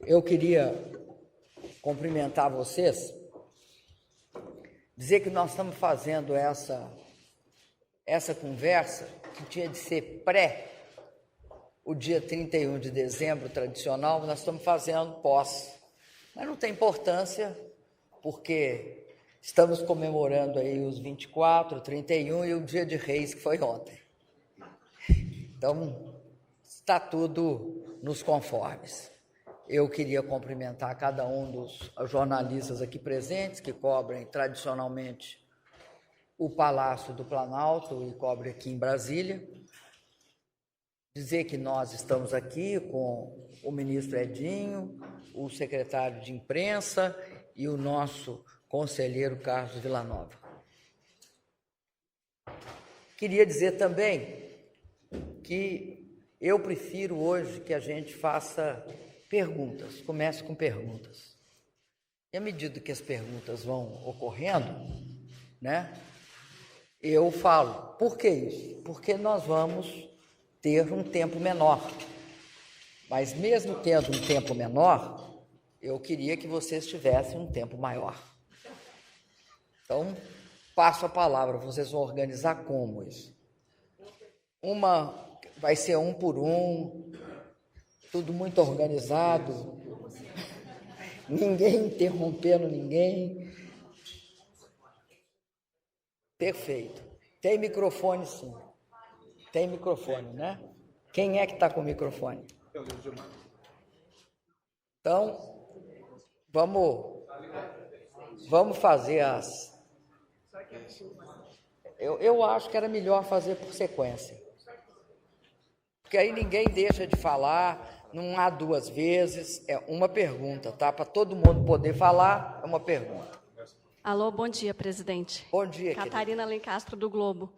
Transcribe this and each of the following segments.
Eu queria cumprimentar vocês, dizer que nós estamos fazendo essa conversa que tinha de ser o dia 31 de dezembro tradicional, nós estamos fazendo pós. Mas não tem importância, porque estamos comemorando aí os 24, 31 e o dia de Reis, que foi ontem. Então, está tudo nos conformes. Eu queria cumprimentar cada um dos jornalistas aqui presentes, que cobrem tradicionalmente o Palácio do Planalto e cobrem aqui em Brasília. Dizer que nós estamos aqui com o ministro Edinho, o secretário de imprensa e o nosso conselheiro Carlos Villanova. Queria dizer também que eu prefiro hoje que a gente faça perguntas, comece com perguntas. E à medida que as perguntas vão ocorrendo, né, eu falo, por que isso? Porque nós vamos ter um tempo menor. Mas mesmo tendo um tempo menor, eu queria que vocês tivessem um tempo maior. Então, passo a palavra, vocês vão organizar como isso? Vai ser um por um, tudo muito organizado, ninguém interrompendo ninguém. Perfeito. Tem microfone, sim. Tem microfone, né? Quem é que está com o microfone? Então, vamos fazer as... Eu acho que era melhor fazer por sequência. Porque aí ninguém deixa de falar, não há duas vezes, é uma pergunta, tá? Para todo mundo poder falar, é uma pergunta. Alô, bom dia, presidente. Bom dia, Catarina Lencastre, do Globo.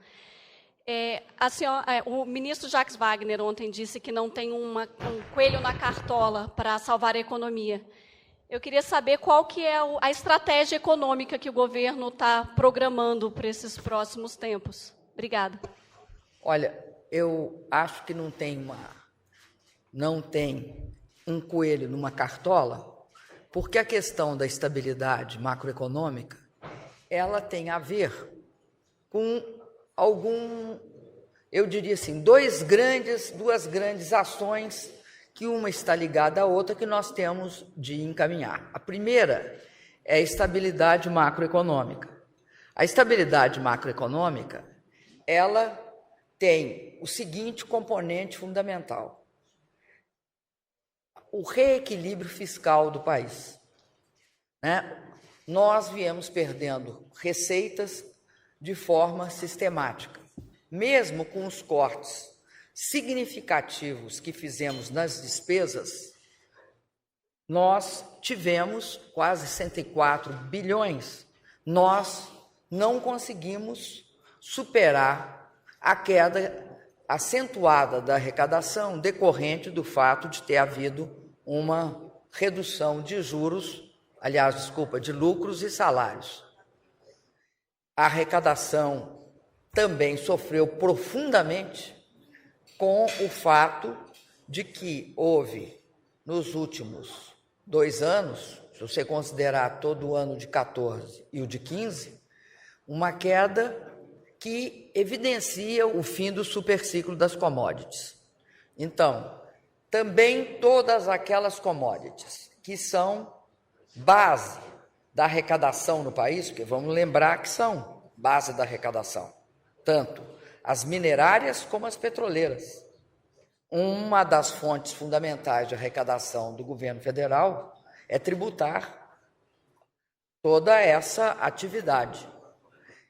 O ministro Jacques Wagner ontem disse que não tem um coelho na cartola para salvar a economia. Eu queria saber qual que é a estratégia econômica que o governo está programando para esses próximos tempos. Obrigada. Olha, eu acho que não tem um coelho numa cartola, porque a questão da estabilidade macroeconômica, ela tem a ver com eu diria assim, duas grandes ações, que uma está ligada à outra, que nós temos de encaminhar. A primeira é a estabilidade macroeconômica. A estabilidade macroeconômica, ela tem o seguinte componente fundamental: o reequilíbrio fiscal do país, né? Nós viemos perdendo receitas de forma sistemática. Mesmo com os cortes significativos que fizemos nas despesas, nós tivemos quase 104 bilhões. Nós não conseguimos superar a queda acentuada da arrecadação decorrente do fato de ter havido uma redução de de lucros e salários. A arrecadação também sofreu profundamente com o fato de que houve, nos últimos 2 anos, se você considerar todo o ano de 14 e o de 15, uma queda que evidencia o fim do superciclo das commodities. Então, também todas aquelas commodities que são base da arrecadação no país, porque vamos lembrar que são base da arrecadação, tanto as minerárias como as petroleiras. Uma das fontes fundamentais de arrecadação do governo federal é tributar toda essa atividade.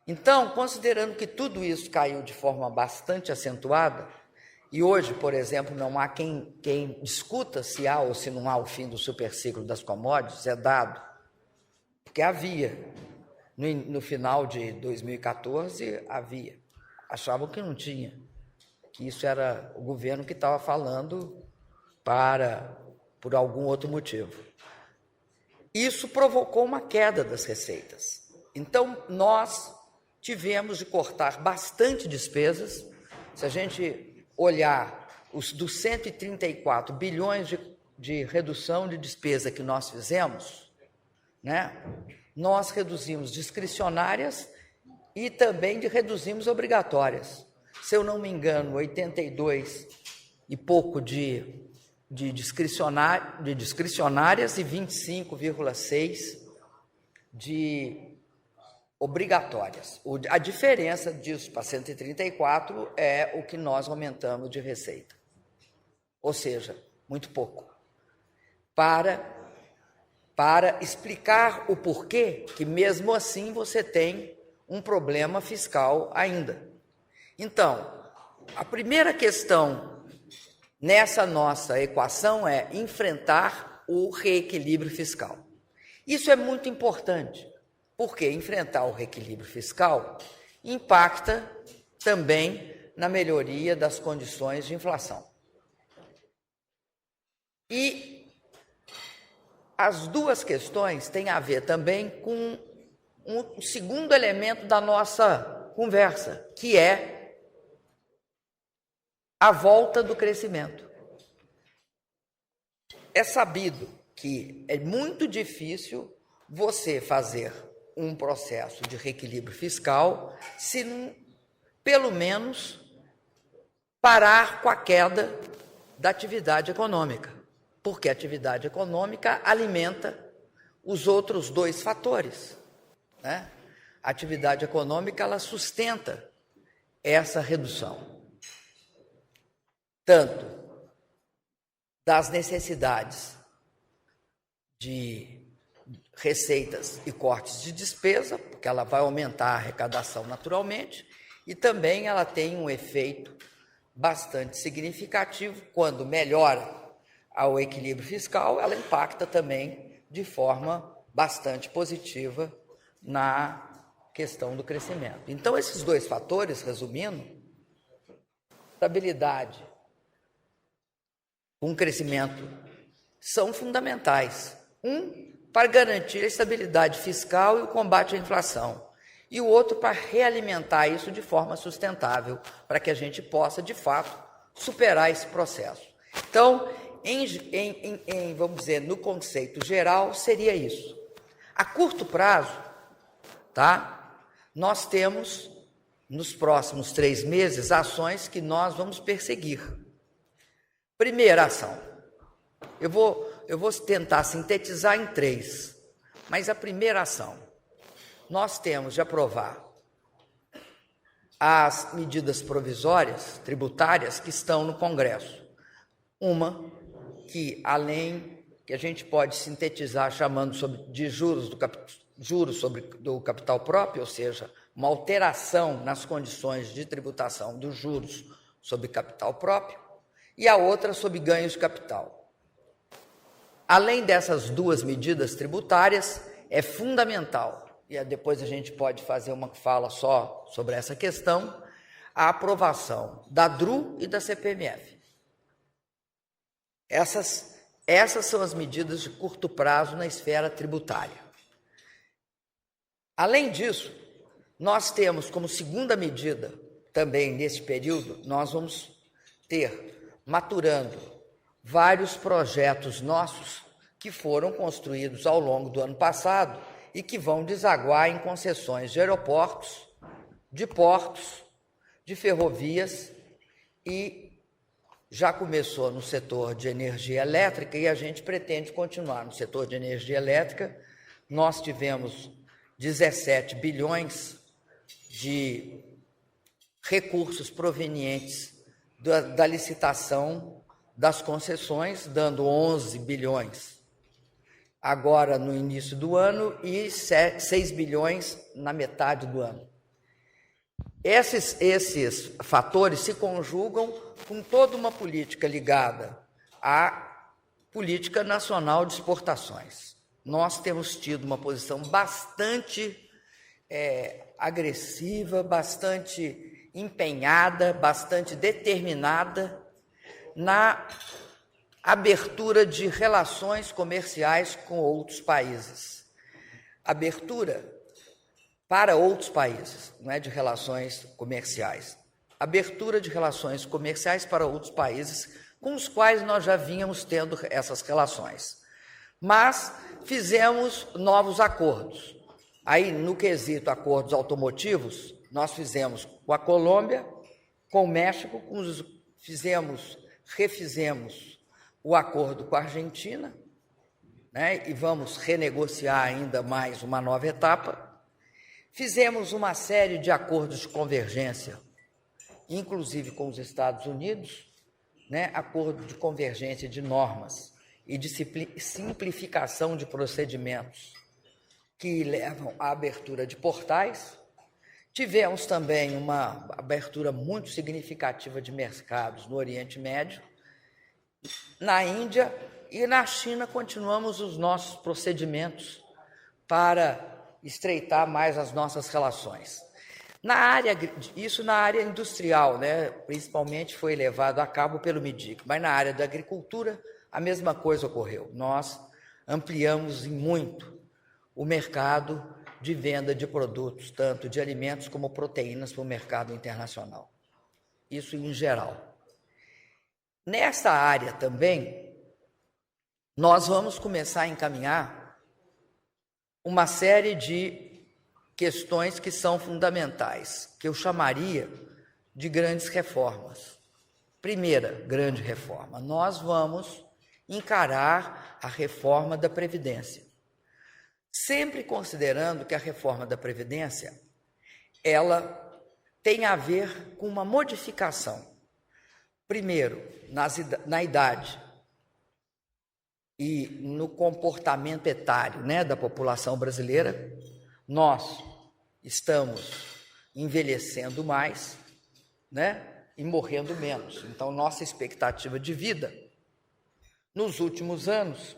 Então, considerando que tudo isso caiu de forma bastante acentuada, e hoje, por exemplo, não há quem discuta se há ou se não há o fim do superciclo das commodities, é dado, porque havia. No final de 2014, havia. Achavam que não tinha, que isso era o governo que estava falando por algum outro motivo. Isso provocou uma queda das receitas. Então, nós tivemos de cortar bastante despesas. Se a gente olhar dos 134 bilhões de redução de despesa que nós fizemos, né, nós reduzimos discricionárias e também reduzimos obrigatórias. Se eu não me engano, 82 e pouco de discricionárias e 25,6 de obrigatórias. A diferença disso para 134 é o que nós aumentamos de receita. Ou seja, muito pouco. Para explicar o porquê que, mesmo assim, você tem um problema fiscal ainda. Então, a primeira questão nessa nossa equação é enfrentar o reequilíbrio fiscal. Isso é muito importante, porque enfrentar o reequilíbrio fiscal impacta também na melhoria das condições de inflação. E as duas questões têm a ver também com um segundo elemento da nossa conversa, que é a volta do crescimento. É sabido que é muito difícil você fazer um processo de reequilíbrio fiscal se não, pelo menos, parar com a queda da atividade econômica, porque a atividade econômica alimenta os outros dois fatores, né? A atividade econômica, ela sustenta essa redução, tanto das necessidades de receitas e cortes de despesa, porque ela vai aumentar a arrecadação naturalmente, e também ela tem um efeito bastante significativo quando melhora o equilíbrio fiscal, ela impacta também de forma bastante positiva na questão do crescimento. Então, esses dois fatores, resumindo, estabilidade com crescimento, são fundamentais. Para garantir a estabilidade fiscal e o combate à inflação, e o outro para realimentar isso de forma sustentável, para que a gente possa, de fato, superar esse processo. Então, vamos dizer, no conceito geral, seria isso. A curto prazo, tá? Nós temos, nos próximos 3 meses, ações que nós vamos perseguir. Primeira ação. Eu vou tentar sintetizar em 3, mas a primeira ação, nós temos de aprovar as medidas provisórias tributárias que estão no Congresso. Uma que, além que a gente pode sintetizar chamando de juros do capital próprio, ou seja, uma alteração nas condições de tributação dos juros sobre capital próprio, e a outra sobre ganhos de capital. Além dessas duas medidas tributárias, é fundamental, e depois a gente pode fazer uma fala só sobre essa questão, a aprovação da DRU e da CPMF. Essas são as medidas de curto prazo na esfera tributária. Além disso, nós temos como segunda medida, também nesse período, nós vamos ter maturando vários projetos nossos que foram construídos ao longo do ano passado e que vão desaguar em concessões de aeroportos, de portos, de ferrovias e já começou no setor de energia elétrica e a gente pretende continuar no setor de energia elétrica. Nós tivemos 17 bilhões de recursos provenientes da licitação das concessões, dando 11 bilhões agora no início do ano e 6 bilhões na metade do ano. Esses fatores se conjugam com toda uma política ligada à política nacional de exportações. Nós temos tido uma posição bastante agressiva, bastante empenhada, bastante determinada na abertura de relações comerciais com outros países. Abertura para outros países, não é de relações comerciais. Abertura de relações comerciais para outros países com os quais nós já vínhamos tendo essas relações. Mas fizemos novos acordos. Aí, no quesito acordos automotivos, nós fizemos com a Colômbia, com o México, refizemos o acordo com a Argentina, né, e vamos renegociar ainda mais uma nova etapa. Fizemos uma série de acordos de convergência, inclusive com os Estados Unidos, né, acordo de convergência de normas e de simplificação de procedimentos que levam à abertura de portais. Tivemos também uma abertura muito significativa de mercados no Oriente Médio, na Índia e na China. Continuamos os nossos procedimentos para estreitar mais as nossas relações. Isso na área industrial, né, principalmente foi levado a cabo pelo MIDIC, mas na área da agricultura a mesma coisa ocorreu. Nós ampliamos em muito o mercado de venda de produtos, tanto de alimentos como proteínas, para o mercado internacional. Isso em geral. Nesta área também, nós vamos começar a encaminhar uma série de questões que são fundamentais, que eu chamaria de grandes reformas. Primeira grande reforma, nós vamos encarar a reforma da Previdência. Sempre considerando que a reforma da Previdência, ela tem a ver com uma modificação. Primeiro, na idade e no comportamento etário, né, da população brasileira. Nós estamos envelhecendo mais, né, e morrendo menos. Então, nossa expectativa de vida, nos últimos anos,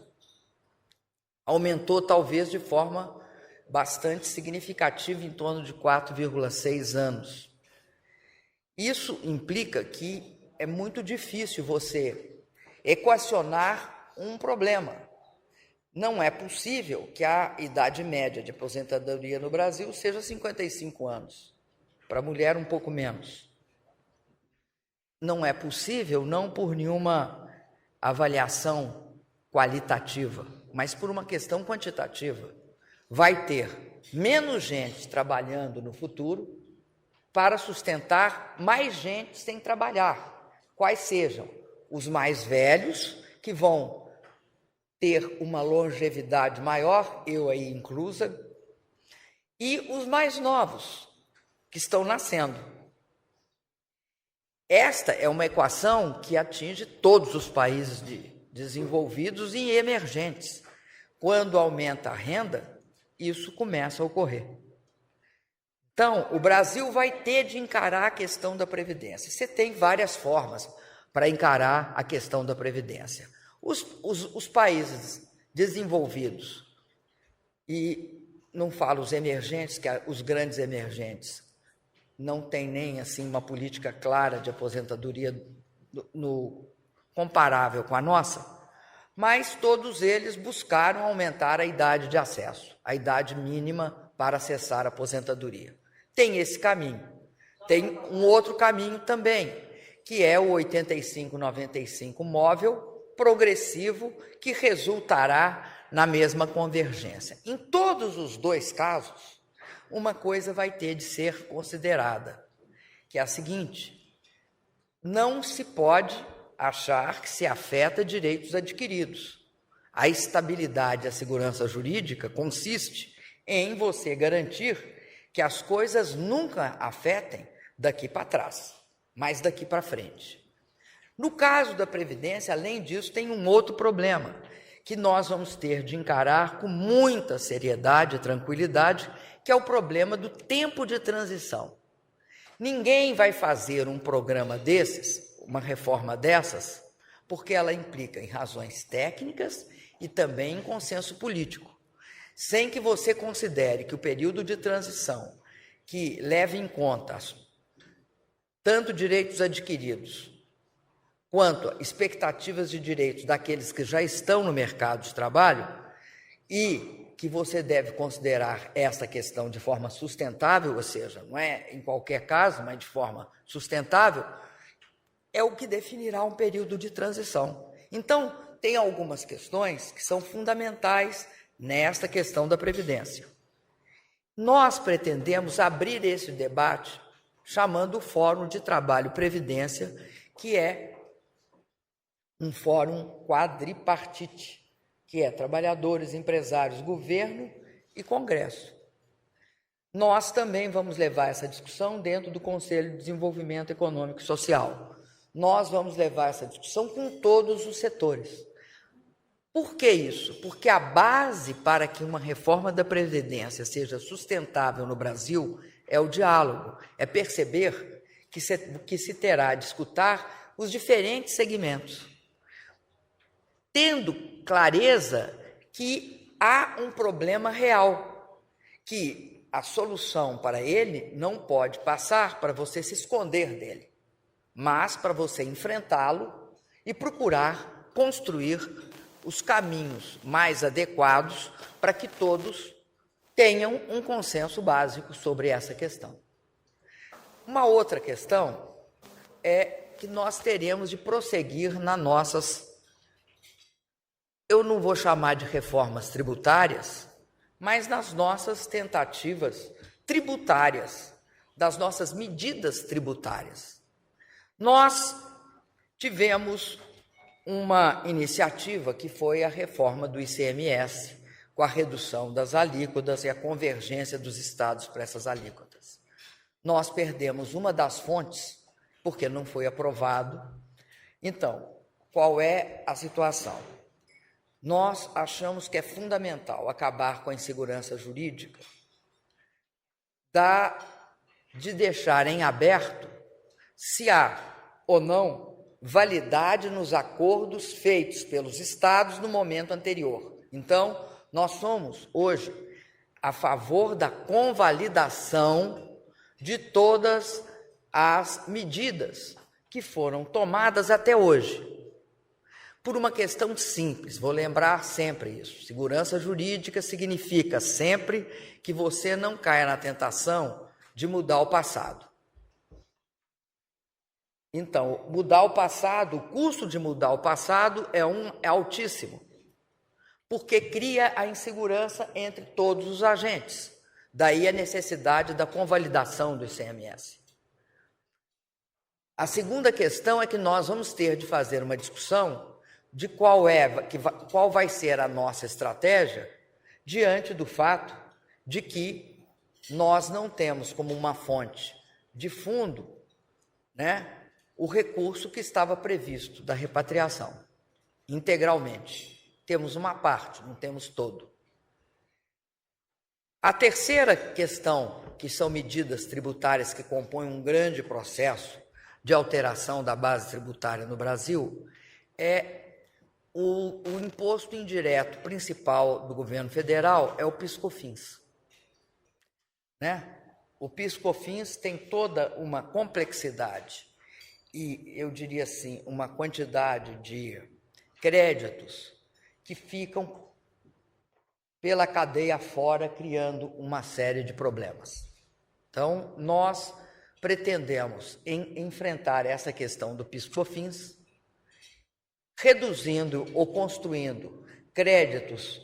aumentou talvez de forma bastante significativa, em torno de 4,6 anos. Isso implica que é muito difícil você equacionar um problema. Não é possível que a idade média de aposentadoria no Brasil seja 55 anos. Para a mulher, um pouco menos. Não é possível, não por nenhuma avaliação qualitativa, mas por uma questão quantitativa. Vai ter menos gente trabalhando no futuro para sustentar mais gente sem trabalhar. Quais sejam os mais velhos, que vão ter uma longevidade maior, eu aí inclusa, e os mais novos, que estão nascendo. Esta é uma equação que atinge todos os países desenvolvidos e emergentes. Quando aumenta a renda, isso começa a ocorrer. Então, o Brasil vai ter de encarar a questão da Previdência. Você tem várias formas para encarar a questão da Previdência. Os países desenvolvidos, e não falo os emergentes, que os grandes emergentes não têm nem assim uma política clara de aposentadoria comparável com a nossa, mas todos eles buscaram aumentar a idade de acesso, a idade mínima para acessar a aposentadoria. Tem esse caminho. Tem um outro caminho também, que é o 85-95 móvel, progressivo, que resultará na mesma convergência. Em todos os dois casos, uma coisa vai ter de ser considerada, que é a seguinte: não se pode achar que se afeta direitos adquiridos. A estabilidade e a segurança jurídica consiste em você garantir que as coisas nunca afetem daqui para trás, mas daqui para frente. No caso da Previdência, além disso, tem um outro problema, que nós vamos ter de encarar com muita seriedade e tranquilidade, que é o problema do tempo de transição. Ninguém vai fazer um programa desses, uma reforma dessas, porque ela implica em razões técnicas e também em consenso político, sem que você considere que o período de transição, que leve em conta tanto direitos adquiridos, quanto a expectativas de direitos daqueles que já estão no mercado de trabalho, e que você deve considerar essa questão de forma sustentável, ou seja, não é em qualquer caso, mas de forma sustentável, é o que definirá um período de transição. Então, tem algumas questões que são fundamentais nesta questão da Previdência. Nós pretendemos abrir esse debate chamando o Fórum de Trabalho e Previdência, que é um fórum quadripartite, que é trabalhadores, empresários, governo e Congresso. Nós também vamos levar essa discussão dentro do Conselho de Desenvolvimento Econômico e Social. Nós vamos levar essa discussão com todos os setores. Por que isso? Porque a base para que uma reforma da Previdência seja sustentável no Brasil é o diálogo, é perceber que se terá de escutar os diferentes segmentos, tendo clareza que há um problema real, que a solução para ele não pode passar para você se esconder dele, mas para você enfrentá-lo e procurar construir os caminhos mais adequados para que todos tenham um consenso básico sobre essa questão. Uma outra questão é que nós teremos de prosseguir nas nossas, eu não vou chamar de reformas tributárias, mas nas nossas tentativas tributárias, das nossas medidas tributárias. Nós tivemos uma iniciativa que foi a reforma do ICMS, com a redução das alíquotas e a convergência dos estados para essas alíquotas. Nós perdemos uma das fontes, porque não foi aprovado. Então, qual é a situação? Nós achamos que é fundamental acabar com a insegurança jurídica, de deixar em aberto se há ou não validade nos acordos feitos pelos estados no momento anterior. Então, nós somos hoje a favor da convalidação de todas as medidas que foram tomadas até hoje. Por uma questão simples, vou lembrar sempre isso. Segurança jurídica significa sempre que você não caia na tentação de mudar o passado. Então, mudar o passado, o custo de mudar o passado é altíssimo, porque cria a insegurança entre todos os agentes. Daí a necessidade da convalidação do ICMS. A segunda questão é que nós vamos ter de fazer uma discussão de qual vai ser a nossa estratégia diante do fato de que nós não temos como uma fonte de fundo, o recurso que estava previsto da repatriação, integralmente. Temos uma parte, não temos todo. A terceira questão, que são medidas tributárias que compõem um grande processo de alteração da base tributária no Brasil, é o imposto indireto principal do governo federal, é o PIS/COFINS. O PIS/COFINS tem toda uma complexidade e, eu diria assim, uma quantidade de créditos que ficam pela cadeia fora, criando uma série de problemas. Então, nós pretendemos enfrentar essa questão do PIS/COFINS, reduzindo ou construindo créditos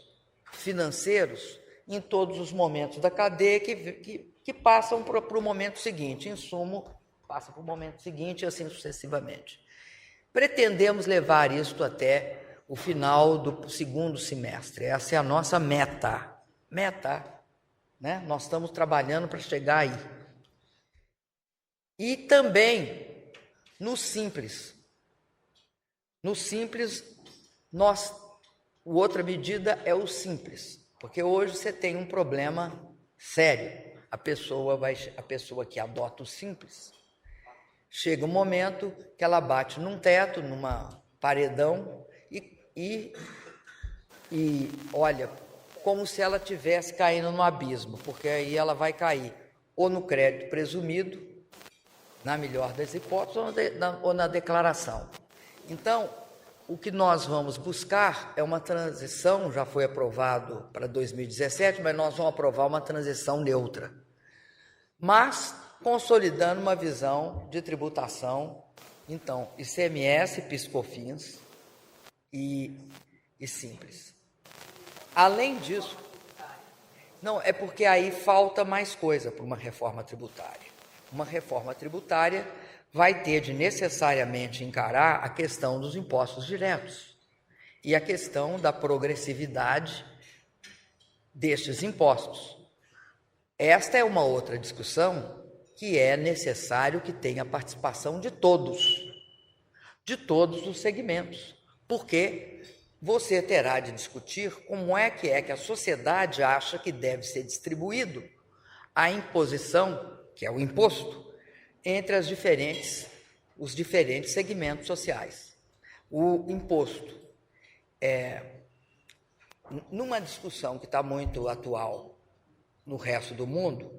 financeiros em todos os momentos da cadeia que passam para o momento seguinte, insumo passa para o momento seguinte e assim sucessivamente. Pretendemos levar isto até o final do segundo semestre. Essa é a nossa meta. Nós estamos trabalhando para chegar aí. E também no Simples. No Simples, outra medida é o Simples, porque hoje você tem um problema sério. A pessoa que adota o Simples, chega um momento que ela bate num teto, numa paredão, e olha, como se ela estivesse caindo no abismo, porque aí ela vai cair ou no crédito presumido, na melhor das hipóteses, ou na declaração. Então, o que nós vamos buscar é uma transição, já foi aprovado para 2017, mas nós vamos aprovar uma transição neutra, mas consolidando uma visão de tributação Então, ICMS, PIS/COFINS e Simples. Além disso, não, é porque aí falta mais coisa para uma reforma tributária. Uma reforma tributária vai ter de necessariamente encarar a questão dos impostos diretos e a questão da progressividade destes impostos. Esta é uma outra discussão que é necessário que tenha a participação de todos os segmentos, porque você terá de discutir como é que a sociedade acha que deve ser distribuído a imposição, que é o imposto, entre os diferentes segmentos sociais. O imposto numa discussão que está muito atual no resto do mundo,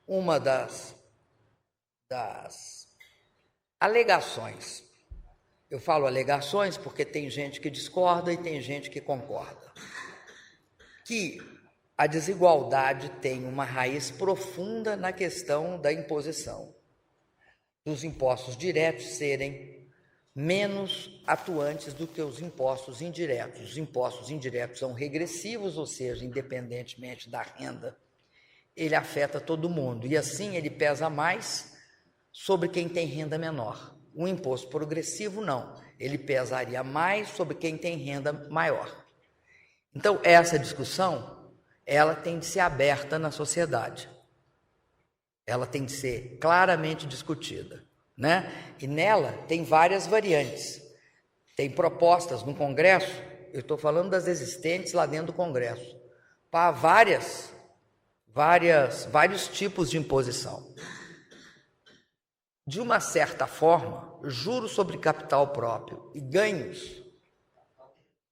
uma das alegações, eu falo alegações porque tem gente que discorda e tem gente que concorda, que a desigualdade tem uma raiz profunda na questão da imposição, dos impostos diretos serem menos atuantes do que os impostos indiretos. Os impostos indiretos são regressivos, ou seja, independentemente da renda, ele afeta todo mundo, e assim ele pesa mais sobre quem tem renda menor. O imposto progressivo não, ele pesaria mais sobre quem tem renda maior. Então, essa discussão, ela tem de ser aberta na sociedade. Ela tem de ser claramente discutida, né? E nela tem várias variantes. Tem propostas no Congresso, eu estou falando das existentes lá dentro do Congresso, para vários tipos de imposição. De uma certa forma, juros sobre capital próprio e ganhos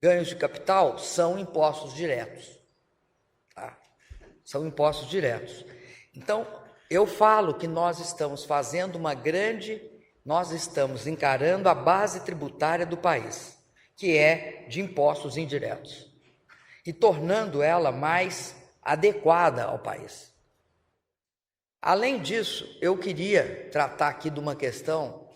de capital são impostos diretos. Tá? São impostos diretos. Então, eu falo que nós estamos encarando a base tributária do país, que é de impostos indiretos, e tornando ela mais adequada ao país. Além disso, eu queria tratar aqui de uma questão.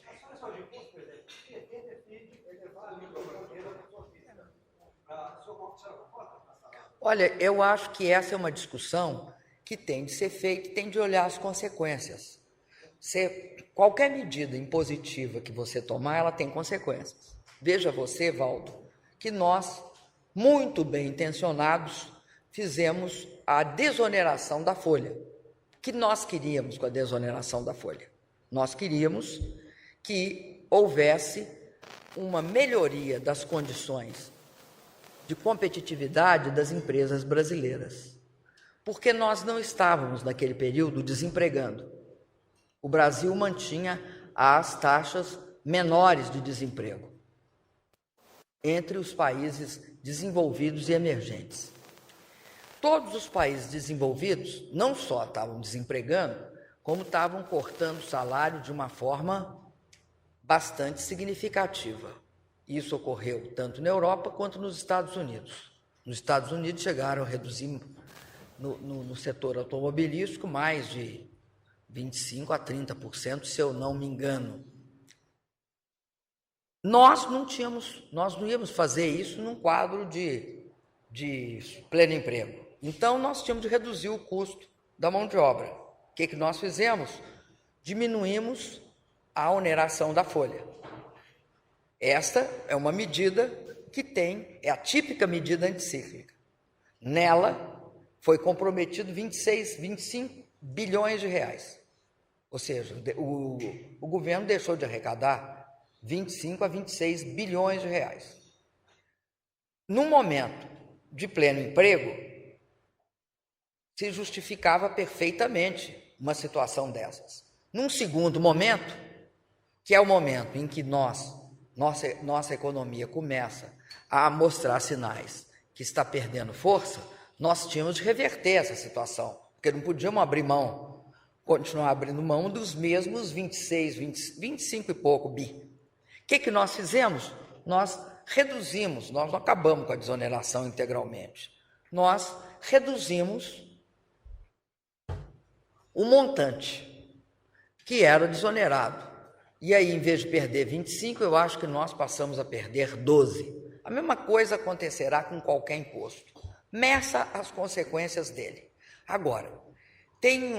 Olha, eu acho que essa é uma discussão que tem de ser feita e tem de olhar as consequências. Qualquer medida impositiva que você tomar, ela tem consequências. Veja você, Valdo, que nós, muito bem intencionados, fizemos a desoneração da folha. O que nós queríamos com a desoneração da folha? Nós queríamos que houvesse uma melhoria das condições de competitividade das empresas brasileiras, porque nós não estávamos, naquele período, desempregando. O Brasil mantinha as taxas menores de desemprego entre os países desenvolvidos e emergentes. Todos os países desenvolvidos não só estavam desempregando, como estavam cortando o salário de uma forma bastante significativa. Isso ocorreu tanto na Europa quanto nos Estados Unidos. Nos Estados Unidos chegaram a reduzir no setor automobilístico mais de 25% a 30%, se eu não me engano. Nós não íamos fazer isso num quadro de pleno emprego. Então, nós tínhamos de reduzir o custo da mão de obra. O que nós fizemos? Diminuímos a oneração da folha. Esta é uma medida é a típica medida anticíclica. Nela, foi comprometido 25 bilhões de reais. Ou seja, o governo deixou de arrecadar 25 a 26 bilhões de reais. Num momento de pleno emprego, se justificava perfeitamente uma situação dessas. Num segundo momento, que é o momento em que nossa economia começa a mostrar sinais que está perdendo força, nós tínhamos de reverter essa situação, porque não podíamos continuar abrindo mão dos mesmos 25 e pouco bi. O que nós fizemos? Nós reduzimos, nós não acabamos com a desoneração integralmente, nós reduzimos o montante que era desonerado E aí, em vez de perder 25, eu acho que nós passamos a perder 12. A mesma coisa acontecerá com qualquer imposto. Meça as consequências dele. Agora, tem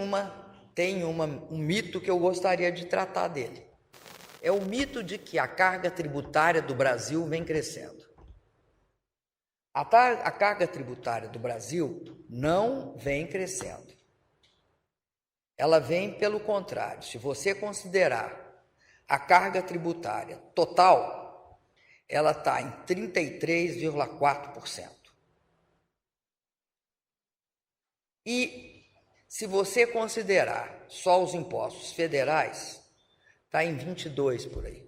um mito que eu gostaria de tratar dele. É o mito de que a carga tributária do Brasil vem crescendo. A carga tributária do Brasil não vem crescendo. Ela vem pelo contrário. Se você considerar a carga tributária total, ela está em 33,4%. E se você considerar só os impostos federais, está em 22 por aí.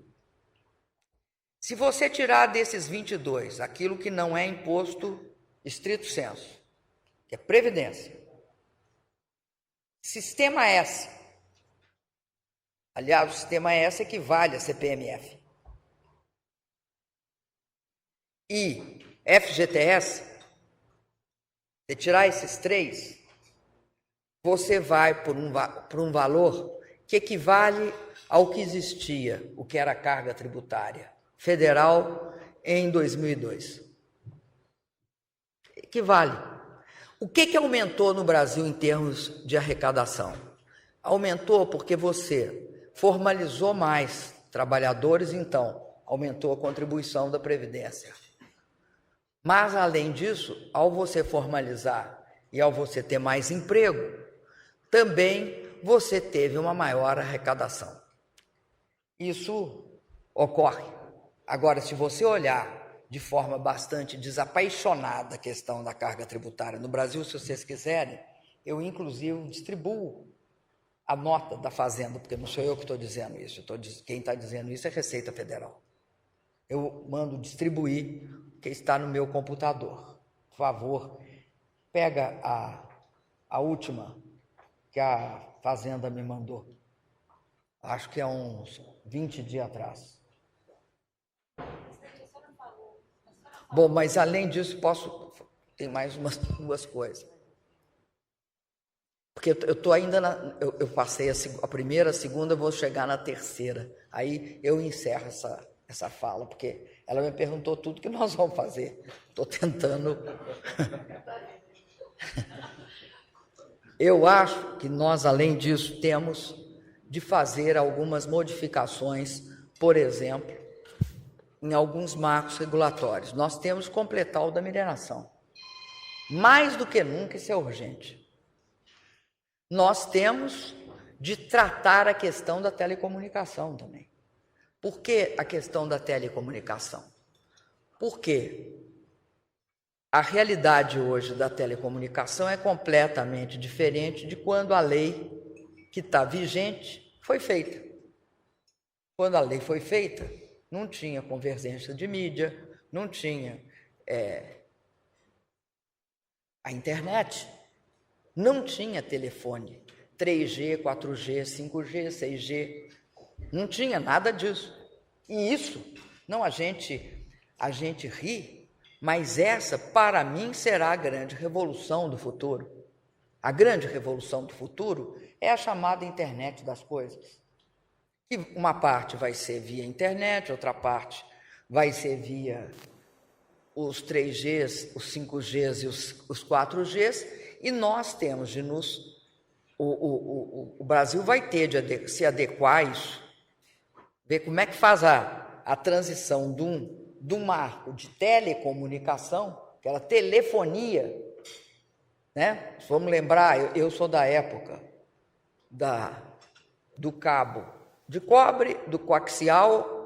Se você tirar desses 22 aquilo que não é imposto estrito sensu, que é previdência, sistema S, aliás, o sistema S equivale a CPMF, e FGTS, se tirar esses três, você vai por um valor que equivale ao que existia, o que era a carga tributária federal em 2002. Equivale. O que aumentou no Brasil em termos de arrecadação? Aumentou porque você formalizou mais trabalhadores, então aumentou a contribuição da Previdência. Mas, além disso, ao você formalizar e ao você ter mais emprego, também você teve uma maior arrecadação. Isso ocorre. Agora, se você olhar de forma bastante desapaixonada a questão da carga tributária no Brasil, se vocês quiserem, eu, inclusive, distribuo a nota da Fazenda, porque não sou eu que estou dizendo isso, quem está dizendo isso é a Receita Federal. Eu mando distribuir o que está no meu computador. Por favor, pega a última que a Fazenda me mandou. Acho que é uns 20 dias atrás. Bom, mas além disso, tem mais umas duas coisas. Porque eu estou ainda eu passei a primeira, a segunda, vou chegar na terceira. Aí eu encerro essa fala, porque ela me perguntou tudo que nós vamos fazer. Estou tentando. Eu acho que nós, além disso, temos de fazer algumas modificações, por exemplo, em alguns marcos regulatórios. Nós temos que completar o da mineração. Mais do que nunca, isso é urgente. Nós temos de tratar a questão da telecomunicação também. Por que a questão da telecomunicação? Porque a realidade hoje da telecomunicação é completamente diferente de quando a lei que está vigente foi feita. Quando a lei foi feita, não tinha convergência de mídia, não tinha a internet, não tinha telefone, 3G, 4G, 5G, 6G, não tinha nada disso. E isso, não, a gente ri, mas essa, para mim, será a grande revolução do futuro. A grande revolução do futuro é a chamada internet das coisas. Que uma parte vai ser via internet, outra parte vai ser via os 3Gs, os 5Gs e os 4Gs, e nós temos de o Brasil vai ter de se adequar a isso, ver como é que faz a transição de um marco de telecomunicação, aquela telefonia, né? Vamos lembrar, eu sou da época do cabo de cobre, do coaxial,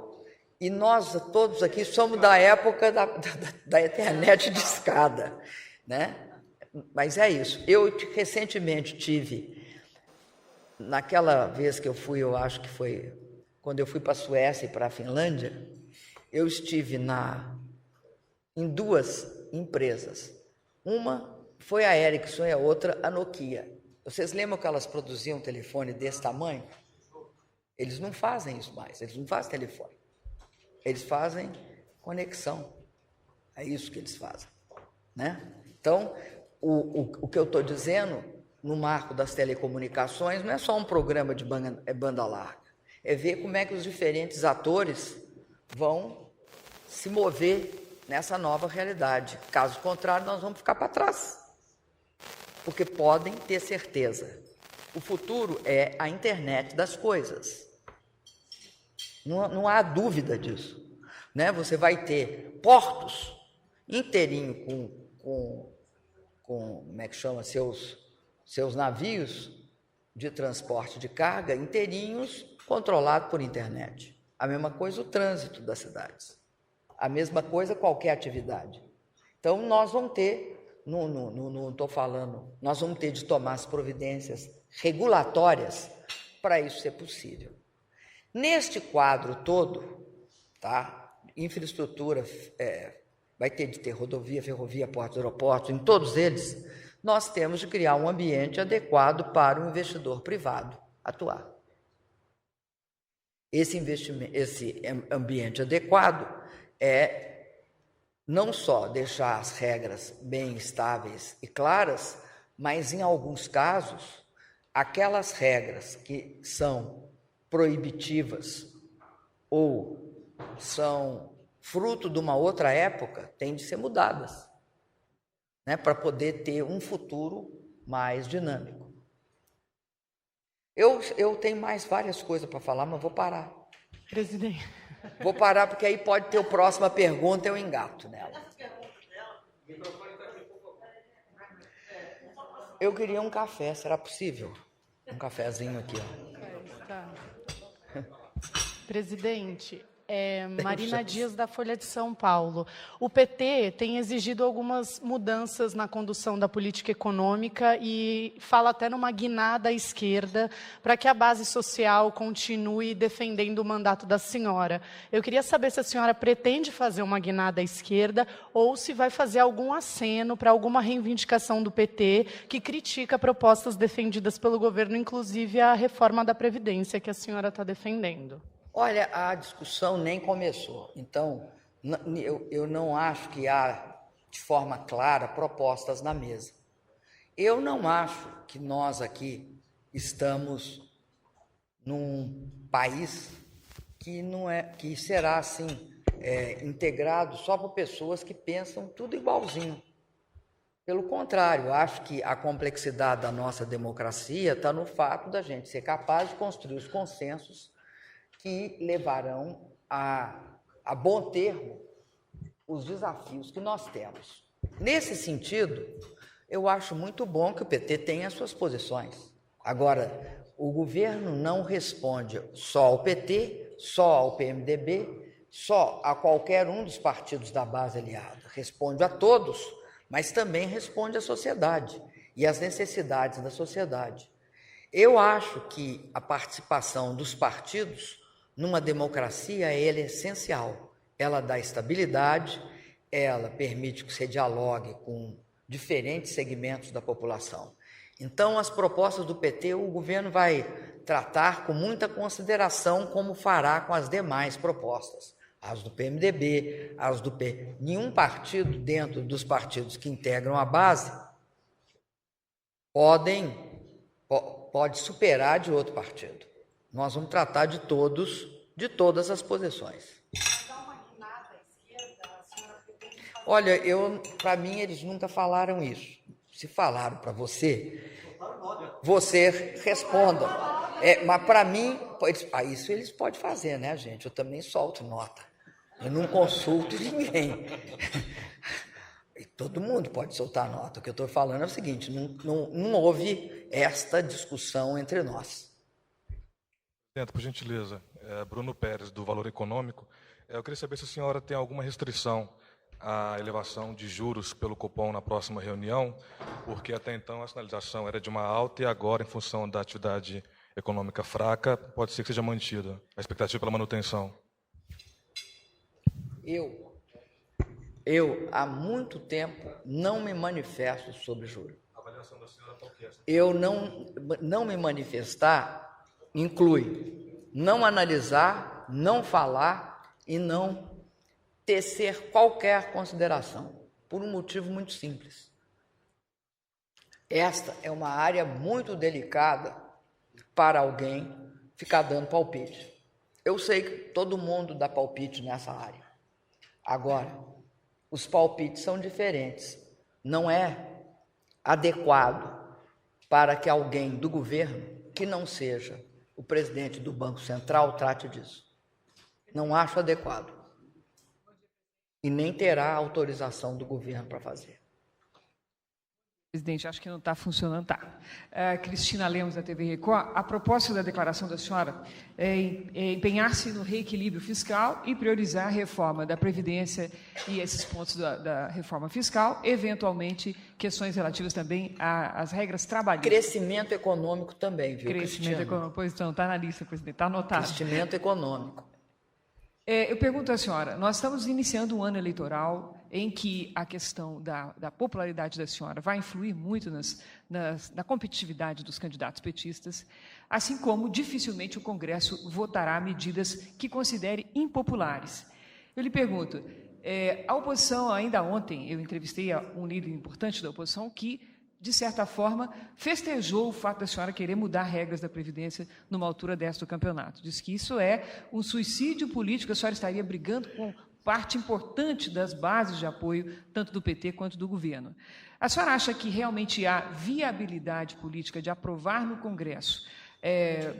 e nós todos aqui somos da época da internet de escada, né? Mas é isso. Eu recentemente tive, naquela vez que eu fui, eu acho que foi quando eu fui para a Suécia e para a Finlândia, eu estive em duas empresas. Uma foi a Ericsson e a outra a Nokia. Vocês lembram que elas produziam um telefone desse tamanho? Eles não fazem isso mais, eles não fazem telefone. Eles fazem conexão. É isso que eles fazem, né? Então, o que eu estou dizendo, no marco das telecomunicações, não é só um programa de banda larga. é ver como é que os diferentes atores vão se mover nessa nova realidade. Caso contrário, nós vamos ficar para trás. Porque podem ter certeza, o futuro é a internet das coisas. Não há dúvida disso. Né? Você vai ter portos inteirinho com como é que chama, seus navios de transporte de carga inteirinhos controlados por internet. A mesma coisa o trânsito das cidades. A mesma coisa qualquer atividade. Então, nós vamos ter, não estou falando, nós vamos ter de tomar as providências regulatórias para isso ser possível. Neste quadro todo, tá? Infraestrutura, vai ter de ter rodovia, ferrovia, portos, aeroportos, em todos eles, nós temos de criar um ambiente adequado para o investidor privado atuar. Esse ambiente adequado é não só deixar as regras bem estáveis e claras, mas, em alguns casos, aquelas regras que são proibitivas ou são fruto de uma outra época têm de ser mudadas, né, para poder ter um futuro mais dinâmico. Eu tenho mais várias coisas para falar, mas vou parar. Presidente. Vou parar, porque aí pode ter a próxima pergunta, eu engato nela. Eu queria um café, será possível? Um cafezinho aqui, ó. Tá. Presidente, Marina Dias, da Folha de São Paulo. O PT tem exigido algumas mudanças na condução da política econômica e fala até numa guinada à esquerda para que a base social continue defendendo o mandato da senhora. Eu queria saber se a senhora pretende fazer uma guinada à esquerda ou se vai fazer algum aceno para alguma reivindicação do PT que critica propostas defendidas pelo governo, inclusive a reforma da Previdência que a senhora está defendendo. Olha, a discussão nem começou, então eu não acho que há, de forma clara, propostas na mesa. Eu não acho que nós aqui estamos num país que será assim, integrado só por pessoas que pensam tudo igualzinho. Pelo contrário, acho que a complexidade da nossa democracia está no fato da gente ser capaz de construir os consensos que levarão a bom termo os desafios que nós temos. Nesse sentido, eu acho muito bom que o PT tenha as suas posições. Agora, o governo não responde só ao PT, só ao PMDB, só a qualquer um dos partidos da base aliada. Responde a todos, mas também responde à sociedade e às necessidades da sociedade. Eu acho que a participação dos partidos numa democracia ela é essencial. Ela dá estabilidade, ela permite que você dialogue com diferentes segmentos da população. Então, as propostas do PT, o governo vai tratar com muita consideração, como fará com as demais propostas. As do PMDB, as do P. Nenhum partido, dentro dos partidos que integram a base, pode superar de outro partido. Nós vamos tratar de todas as posições. Olha, para mim, eles nunca falaram isso. Se falaram para você responda. Mas para mim, isso eles podem fazer, né, gente? Eu também solto nota. Eu não consulto ninguém. E todo mundo pode soltar nota. O que eu estou falando é o seguinte, não houve esta discussão entre nós. Por gentileza, Bruno Pérez, do Valor Econômico. Eu queria saber se a senhora tem alguma restrição à elevação de juros pelo Copom na próxima reunião, porque até então a sinalização era de uma alta e agora, em função da atividade econômica fraca, pode ser que seja mantida a expectativa pela manutenção. Eu há muito tempo, não me manifesto sobre juros. A avaliação da senhora qual que é? Eu não me manifestar inclui não analisar, não falar e não tecer qualquer consideração, por um motivo muito simples. Esta é uma área muito delicada para alguém ficar dando palpite. Eu sei que todo mundo dá palpite nessa área. Agora, os palpites são diferentes. Não é adequado para que alguém do governo, que não seja o presidente do Banco Central, trate disso. Não acho adequado. E nem terá autorização do governo para fazer. Presidente, acho que não está funcionando, tá. Cristina Lemos, da TV Record. A propósito da declaração da senhora é empenhar-se no reequilíbrio fiscal e priorizar a reforma da Previdência e esses pontos da reforma fiscal, eventualmente questões relativas também às regras trabalhistas. Crescimento econômico também, viu, Crescimento econômico, pois então, está na lista, presidente, está anotado. Crescimento econômico. Eu pergunto à senhora, nós estamos iniciando um ano eleitoral em que a questão da popularidade da senhora vai influir muito na competitividade dos candidatos petistas, assim como dificilmente o Congresso votará medidas que considere impopulares. Eu lhe pergunto, a oposição, ainda ontem, eu entrevistei um líder importante da oposição que, de certa forma, festejou o fato da senhora querer mudar regras da Previdência numa altura dessa do campeonato. Diz que isso é um suicídio político, a senhora estaria brigando com parte importante das bases de apoio, tanto do PT quanto do governo. A senhora acha que realmente há viabilidade política de aprovar no Congresso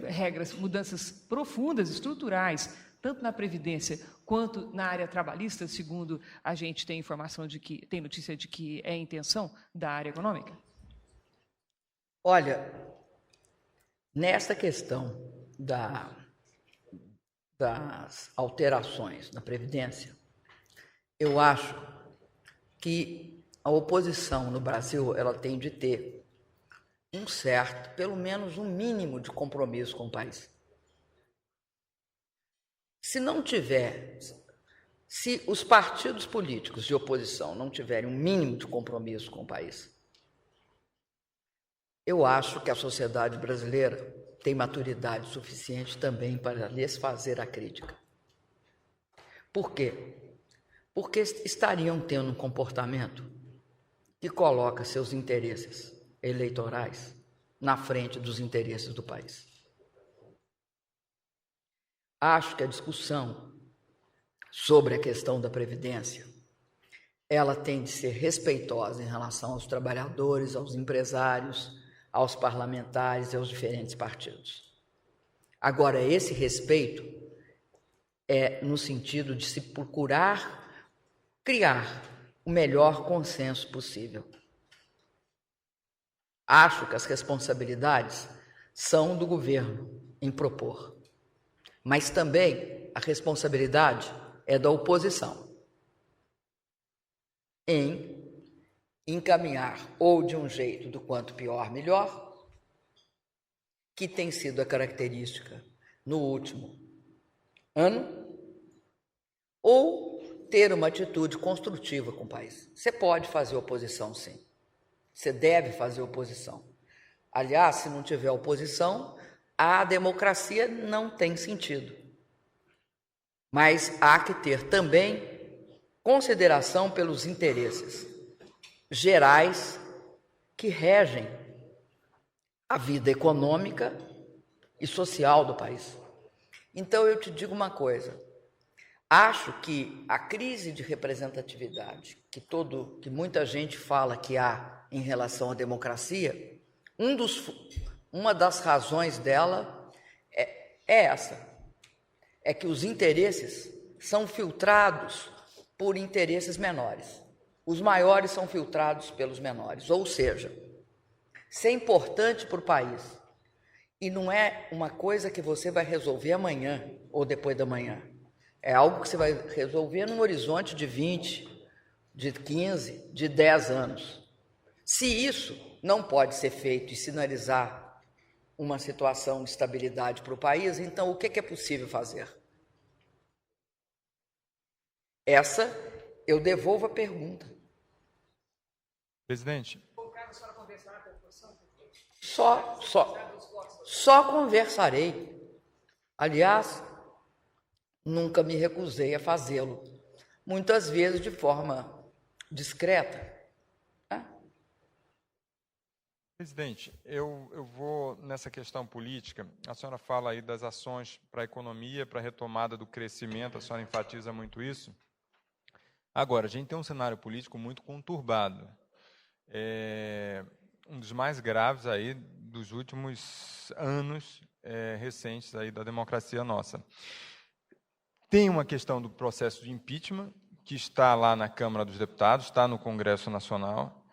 regras, mudanças profundas, estruturais, tanto na Previdência quanto na área trabalhista, segundo a gente tem informação de que, tem notícia de que é a intenção da área econômica? Olha, nesta questão das alterações na Previdência, eu acho que a oposição no Brasil ela tem de ter um certo, pelo menos um mínimo de compromisso com o país. Se não tiver, se os partidos políticos de oposição não tiverem um mínimo de compromisso com o país, eu acho que a sociedade brasileira tem maturidade suficiente também para lhes fazer a crítica. Por quê? Porque estariam tendo um comportamento que coloca seus interesses eleitorais na frente dos interesses do país. Acho que a discussão sobre a questão da Previdência, ela tem de ser respeitosa em relação aos trabalhadores, aos empresários, aos parlamentares e aos diferentes partidos. Agora, esse respeito é no sentido de se procurar criar o melhor consenso possível. Acho que as responsabilidades são do governo em propor, mas também a responsabilidade é da oposição em encaminhar ou de um jeito do quanto pior, melhor, que tem sido a característica no último ano, ou ter uma atitude construtiva com o país. Você pode fazer oposição, sim. Você deve fazer oposição. Aliás, se não tiver oposição, a democracia não tem sentido. Mas há que ter também consideração pelos interesses gerais que regem a vida econômica e social do país. Então, eu te digo uma coisa. Acho que a crise de representatividade que muita gente fala que há em relação à democracia, uma das razões dela é essa, é que os interesses são filtrados por interesses menores. Os maiores são filtrados pelos menores, ou seja, se é importante para o país e não é uma coisa que você vai resolver amanhã ou depois da manhã, é algo que você vai resolver num horizonte de 20, de 15, de 10 anos. Se isso não pode ser feito e sinalizar uma situação de estabilidade para o país, então o que é possível fazer? Essa, eu devolvo a pergunta. Presidente. Só conversarei. Aliás, nunca me recusei a fazê-lo. Muitas vezes de forma discreta. Presidente, eu vou nessa questão política. A senhora fala aí das ações para a economia, para a retomada do crescimento, a senhora enfatiza muito isso. Agora, a gente tem um cenário político muito conturbado. Um dos mais graves aí dos últimos anos recentes aí da democracia nossa. Tem uma questão do processo de impeachment, que está lá na Câmara dos Deputados, está no Congresso Nacional.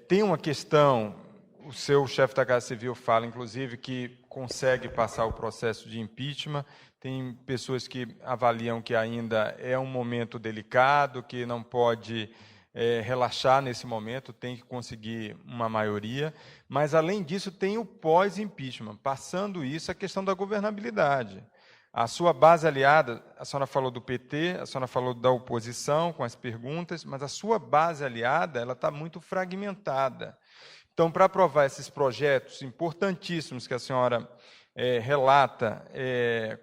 Tem uma questão, o seu chefe da Casa Civil fala, inclusive, que consegue passar o processo de impeachment. Tem pessoas que avaliam que ainda é um momento delicado, que não pode relaxar nesse momento, tem que conseguir uma maioria. Mas, além disso, tem o pós-impeachment. Passando isso, a questão da governabilidade. A sua base aliada, a senhora falou do PT, a senhora falou da oposição com as perguntas, mas a sua base aliada ela está muito fragmentada. Então, para aprovar esses projetos importantíssimos que a senhora relata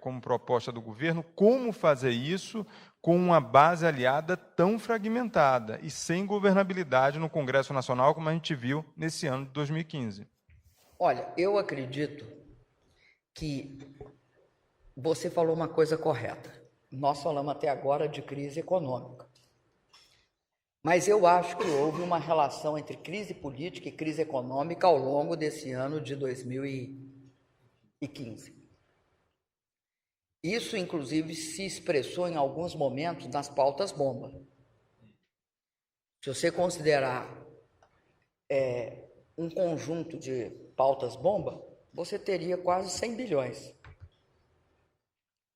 como proposta do governo, como fazer isso com uma base aliada tão fragmentada e sem governabilidade no Congresso Nacional, como a gente viu nesse ano de 2015? Olha, eu acredito que você falou uma coisa correta. Nós falamos até agora de crise econômica. Mas eu acho que houve uma relação entre crise política e crise econômica ao longo desse ano de 2015. Isso, inclusive, se expressou em alguns momentos nas pautas-bomba. Se você considerar um conjunto de pautas-bomba, você teria quase 100 bilhões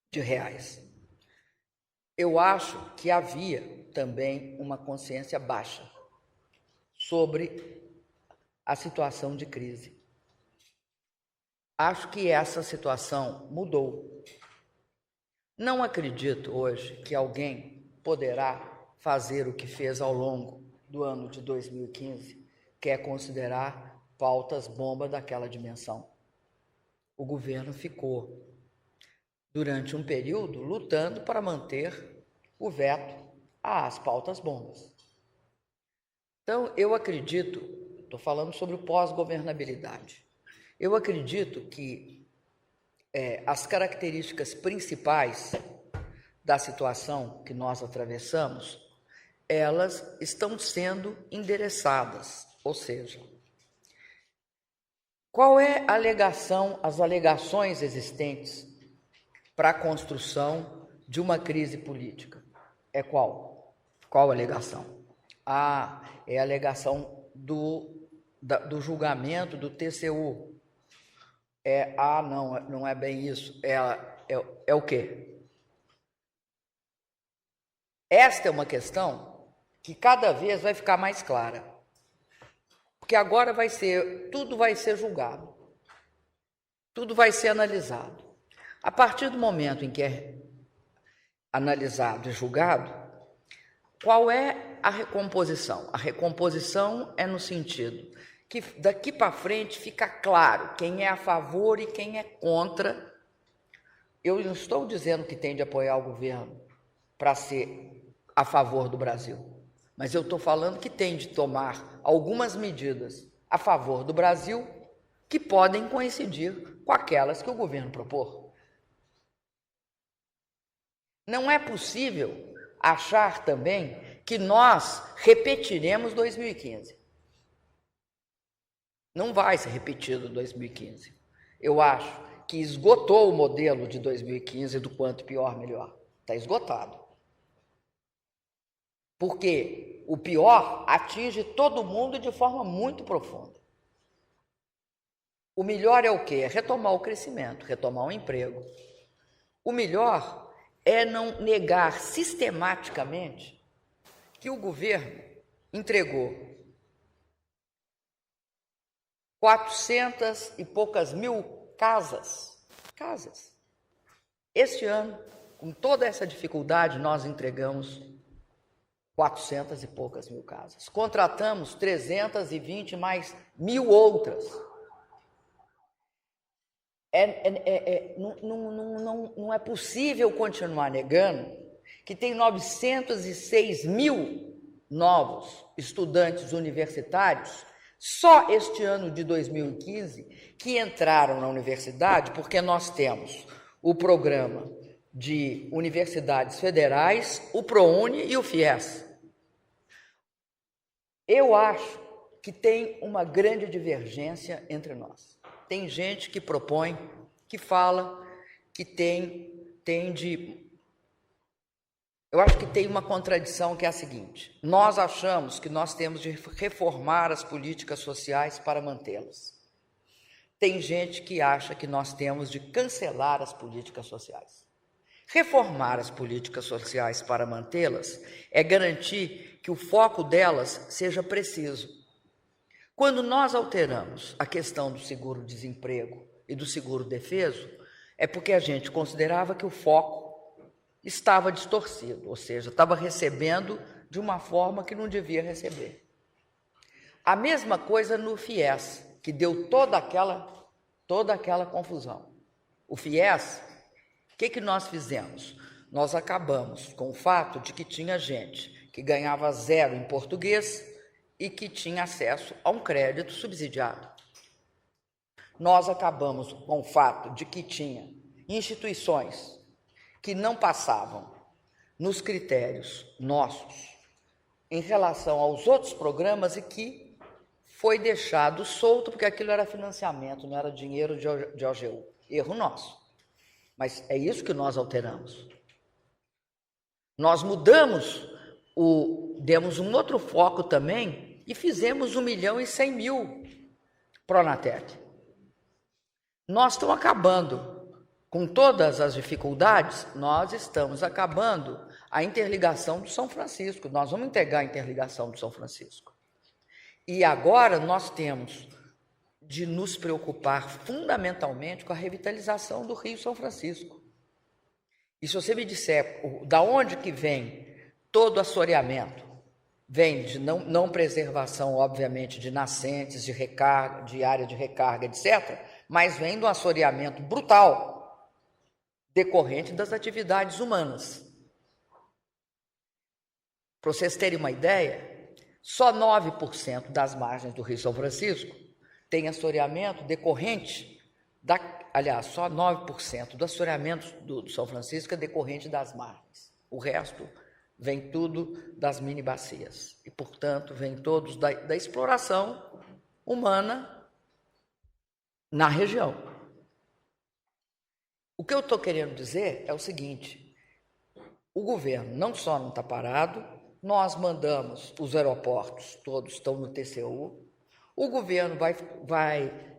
de reais. Eu acho que havia também uma consciência baixa sobre a situação de crise. Acho que essa situação mudou. Não acredito hoje que alguém poderá fazer o que fez ao longo do ano de 2015, que é considerar pautas-bomba daquela dimensão. O governo ficou durante um período lutando para manter o veto às pautas-bombas. Então, eu acredito, estou falando sobre o pós-governabilidade, eu acredito que as características principais da situação que nós atravessamos, elas estão sendo endereçadas, ou seja, qual é a alegação, as alegações existentes para a construção de uma crise política? É qual? Qual a alegação? É a alegação do julgamento do TCU. Não é bem isso. É o quê? Esta é uma questão que cada vez vai ficar mais clara. Porque agora tudo vai ser julgado. Tudo vai ser analisado. A partir do momento em que é analisado e julgado, qual é a recomposição? A recomposição é no sentido que daqui para frente fica claro quem é a favor e quem é contra. Eu não estou dizendo que tem de apoiar o governo para ser a favor do Brasil, mas eu estou falando que tem de tomar algumas medidas a favor do Brasil que podem coincidir com aquelas que o governo propor. Não é possível achar também que nós repetiremos 2015. Não vai ser repetido 2015. Eu acho que esgotou o modelo de 2015 do quanto pior, melhor. Está esgotado. Porque o pior atinge todo mundo de forma muito profunda. O melhor é o quê? É retomar o crescimento, retomar o emprego. O melhor é não negar sistematicamente que o governo entregou 400 e poucas mil casas. Este ano, com toda essa dificuldade, nós entregamos 400 e poucas mil casas. Contratamos 320 mais mil outras. Não é possível continuar negando que tem 906 mil novos estudantes universitários Só este ano de 2015 que entraram na universidade, porque nós temos o programa de universidades federais, o ProUni e o FIES. Eu acho que tem uma grande divergência entre nós. Tem gente que propõe, que fala, que eu acho que tem uma contradição que é a seguinte: nós achamos que nós temos de reformar as políticas sociais para mantê-las. Tem gente que acha que nós temos de cancelar as políticas sociais. Reformar as políticas sociais para mantê-las é garantir que o foco delas seja preciso. Quando nós alteramos a questão do seguro-desemprego e do seguro-defeso, é porque a gente considerava que o foco estava distorcido, ou seja, estava recebendo de uma forma que não devia receber. A mesma coisa no FIES, que deu toda aquela confusão. O FIES, o que nós fizemos? Nós acabamos com o fato de que tinha gente que ganhava 0 em português e que tinha acesso a um crédito subsidiado. Nós acabamos com o fato de que tinha instituições que não passavam nos critérios nossos em relação aos outros programas e que foi deixado solto porque aquilo era financiamento, não era dinheiro de OGU. Erro nosso. Mas é isso que nós alteramos. Nós mudamos, demos um outro foco também e fizemos 1.100.000 Pronatec. Nós estamos acabando com todas as dificuldades, nós estamos acabando a interligação do São Francisco. Nós vamos entregar a interligação do São Francisco. E agora nós temos de nos preocupar fundamentalmente com a revitalização do Rio São Francisco. E se você me disser da onde que vem todo o assoreamento, vem de não preservação, obviamente, de nascentes, de recarga, de área de recarga, etc., mas vem de um assoreamento brutal decorrente das atividades humanas. Para vocês terem uma ideia, só 9% das margens do Rio São Francisco tem assoreamento decorrente, só 9% do assoreamento do São Francisco é decorrente das margens. O resto vem tudo das mini-bacias. E, portanto, vem todos da exploração humana na região. O que eu estou querendo dizer é o seguinte: o governo não só não está parado, nós mandamos os aeroportos, todos estão no TCU, o governo vai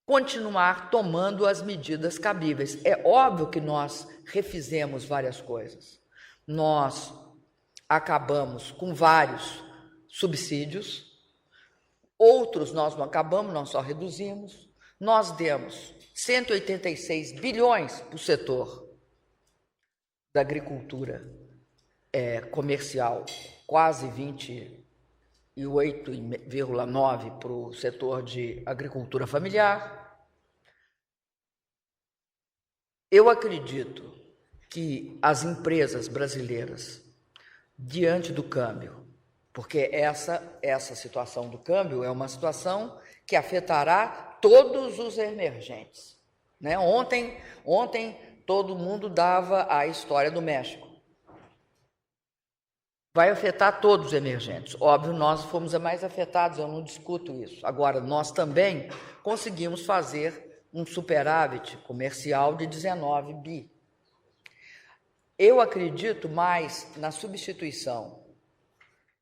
continuar tomando as medidas cabíveis. É óbvio que nós refizemos várias coisas. Nós acabamos com vários subsídios, outros nós não acabamos, nós só reduzimos. Nós demos 186 bilhões para o setor da agricultura comercial, quase 28,9 para o setor de agricultura familiar. Eu acredito que as empresas brasileiras, diante do câmbio, porque essa situação do câmbio é uma situação que afetará todos os emergentes, né? Ontem todo mundo dava a história do México. Vai afetar todos os emergentes. Óbvio, nós fomos mais afetados, eu não discuto isso. Agora, nós também conseguimos fazer um superávit comercial de 19 bi. Eu acredito mais na substituição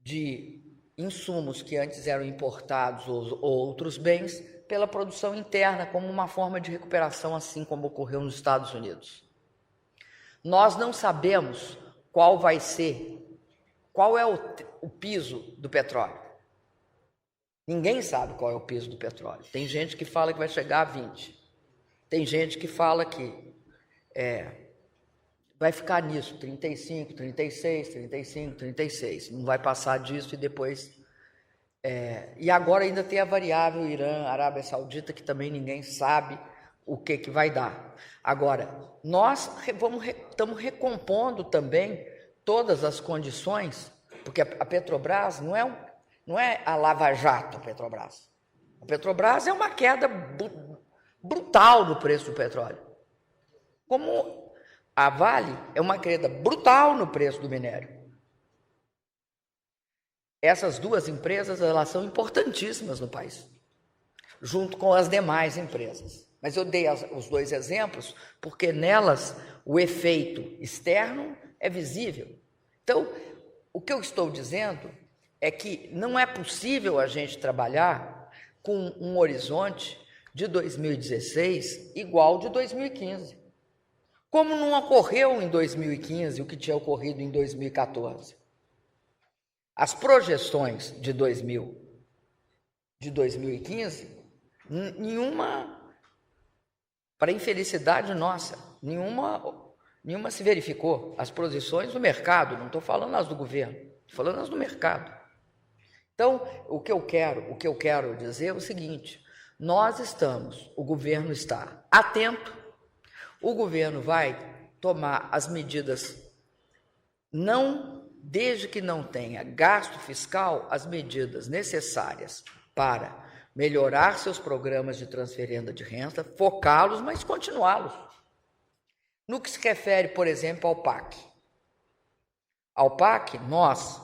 de insumos que antes eram importados ou outros bens pela produção interna, como uma forma de recuperação, assim como ocorreu nos Estados Unidos. Nós não sabemos qual é o piso do petróleo. Ninguém sabe qual é o piso do petróleo. Tem gente que fala que vai chegar a 20. Tem gente que fala que vai ficar nisso, 35, 36, 35, 36. Não vai passar disso e depois... e agora ainda tem a variável Irã, Arábia Saudita, que também ninguém sabe o que vai dar. Agora, nós estamos recompondo também todas as condições, porque a Petrobras Não é a Lava Jato, a Petrobras. A Petrobras é uma queda brutal no preço do petróleo. Como a Vale é uma queda brutal no preço do minério. Essas duas empresas, elas são importantíssimas no país, junto com as demais empresas. Mas eu dei os dois exemplos porque nelas o efeito externo é visível. Então, o que eu estou dizendo é que não é possível a gente trabalhar com um horizonte de 2016 igual de 2015. Como não ocorreu em 2015 o que tinha ocorrido em 2014. As projeções de 2015, nenhuma, para infelicidade nossa, nenhuma se verificou. As projeções do mercado, não estou falando as do governo, estou falando as do mercado. Então, o que eu quero dizer é o seguinte: o governo está atento, o governo vai tomar as medidas, desde que não tenha gasto fiscal, as medidas necessárias para melhorar seus programas de transferência de renda, focá-los, mas continuá-los. No que se refere, por exemplo, ao PAC. Ao PAC, nós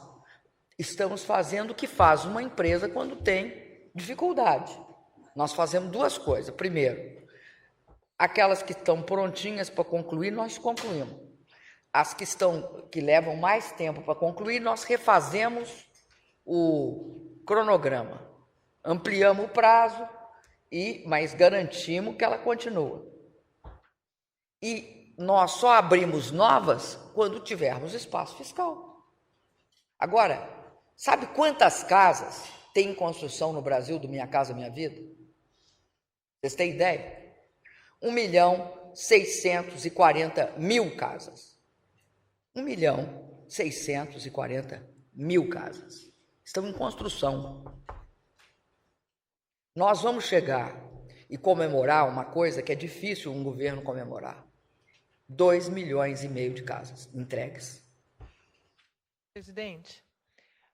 estamos fazendo o que faz uma empresa quando tem dificuldade. Nós fazemos duas coisas. Primeiro, aquelas que estão prontinhas para concluir, nós concluímos. As que levam mais tempo para concluir, nós refazemos o cronograma. Ampliamos o prazo, mas garantimos que ela continua. E nós só abrimos novas quando tivermos espaço fiscal. Agora, sabe quantas casas tem em construção no Brasil do Minha Casa Minha Vida? Vocês têm ideia? 1.640.000 casas. 1.640.000 casas. Estão em construção. Nós vamos chegar e comemorar uma coisa que é difícil um governo comemorar. 2,5 milhões de casas entregues. Presidente,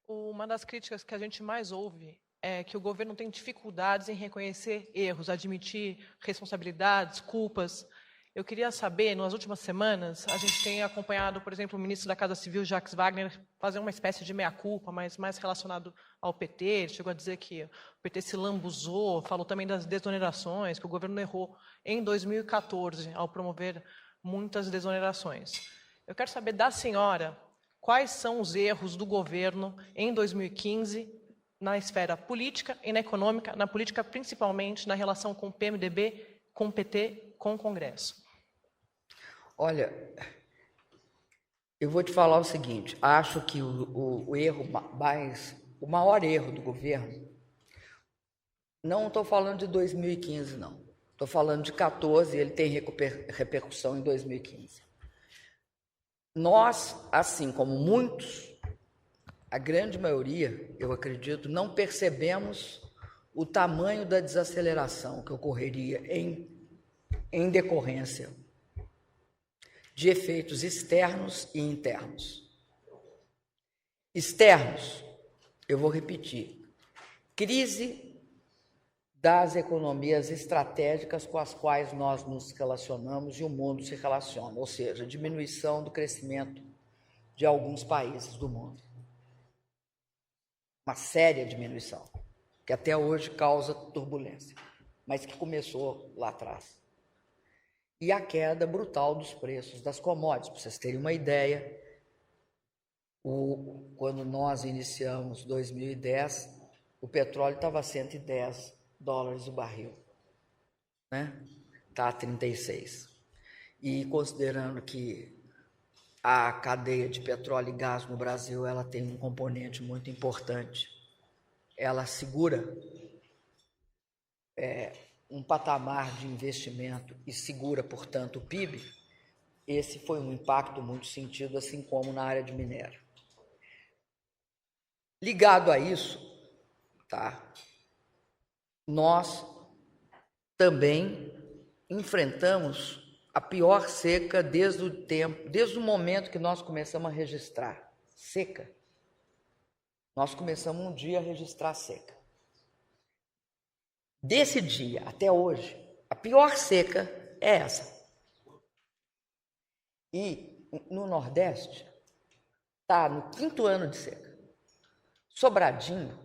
uma das críticas que a gente mais ouve é que o governo tem dificuldades em reconhecer erros, admitir responsabilidades, culpas. Eu queria saber, nas últimas semanas, a gente tem acompanhado, por exemplo, o ministro da Casa Civil, Jacques Wagner, fazer uma espécie de meia-culpa, mas mais relacionado ao PT. Ele chegou a dizer que o PT se lambuzou, falou também das desonerações, que o governo errou em 2014 ao promover muitas desonerações. Eu quero saber da senhora quais são os erros do governo em 2015 na esfera política e na econômica, na política principalmente na relação com o PMDB, com o PT, com o Congresso. Olha, eu vou te falar o seguinte: acho que o maior erro do governo, não estou falando de 2015, não. Estou falando de 2014, ele tem repercussão em 2015. Nós, assim como muitos, a grande maioria, eu acredito, não percebemos o tamanho da desaceleração que ocorreria em decorrência de efeitos externos e internos. Externos, eu vou repetir: crise das economias estratégicas com as quais nós nos relacionamos e o mundo se relaciona, ou seja, diminuição do crescimento de alguns países do mundo. Uma séria diminuição, que até hoje causa turbulência, mas que começou lá atrás. E a queda brutal dos preços das commodities. Para vocês terem uma ideia, quando nós iniciamos 2010, o petróleo estava a $110 o barril, né? Está a 36. E considerando que a cadeia de petróleo e gás no Brasil, ela tem um componente muito importante, ela segura um patamar de investimento e segura, portanto, o PIB. Esse foi um impacto muito sentido, assim como na área de minério. Ligado a isso, tá? Nós também enfrentamos a pior seca desde o momento que nós começamos a registrar seca. nós começamos um dia a registrar seca. Desse dia até hoje, a pior seca é essa. E no Nordeste, está no 5º ano de seca. Sobradinho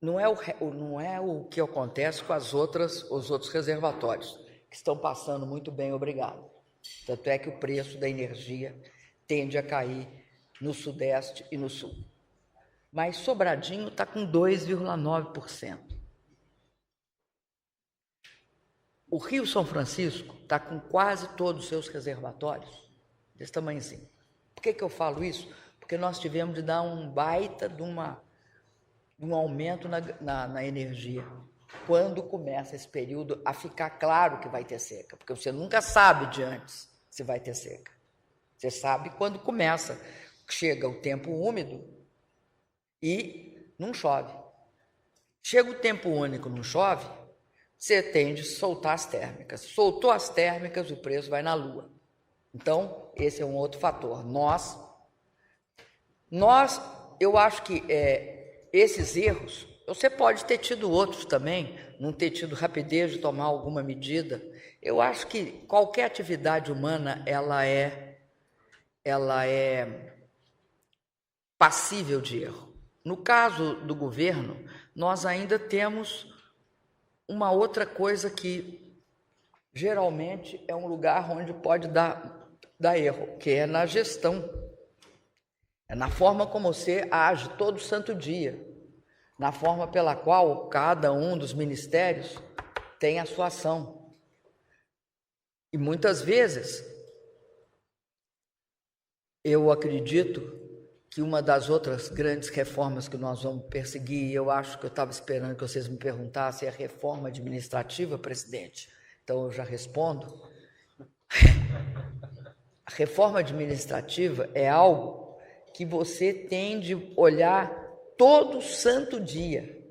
não é o que acontece com os outros reservatórios, que estão passando muito bem, obrigado. Tanto é que o preço da energia tende a cair no Sudeste e no Sul. Mas Sobradinho está com 2,9%. O Rio São Francisco está com quase todos os seus reservatórios desse tamanhozinho. Por que eu falo isso? Porque nós tivemos de dar um baita de um aumento na energia, quando começa esse período a ficar claro que vai ter seca, porque você nunca sabe de antes se vai ter seca. Você sabe quando começa, chega o tempo úmido e não chove. Chega o tempo úmido, não chove, você tende a soltar as térmicas. Soltou as térmicas, o preço vai na lua. Então, esse é um outro fator. Eu acho que esses erros, você pode ter tido outros também, não ter tido rapidez de tomar alguma medida. Eu acho que qualquer atividade humana, ela é passível de erro. No caso do governo, nós ainda temos uma outra coisa que geralmente é um lugar onde pode dar erro, que é na gestão. É na forma como você age todo santo dia, na forma pela qual cada um dos ministérios tem a sua ação. E muitas vezes, eu acredito que uma das outras grandes reformas que nós vamos perseguir, eu acho que eu estava esperando que vocês me perguntassem, é a reforma administrativa, presidente. Então, eu já respondo. A reforma administrativa é algo que você tem de olhar todo santo dia.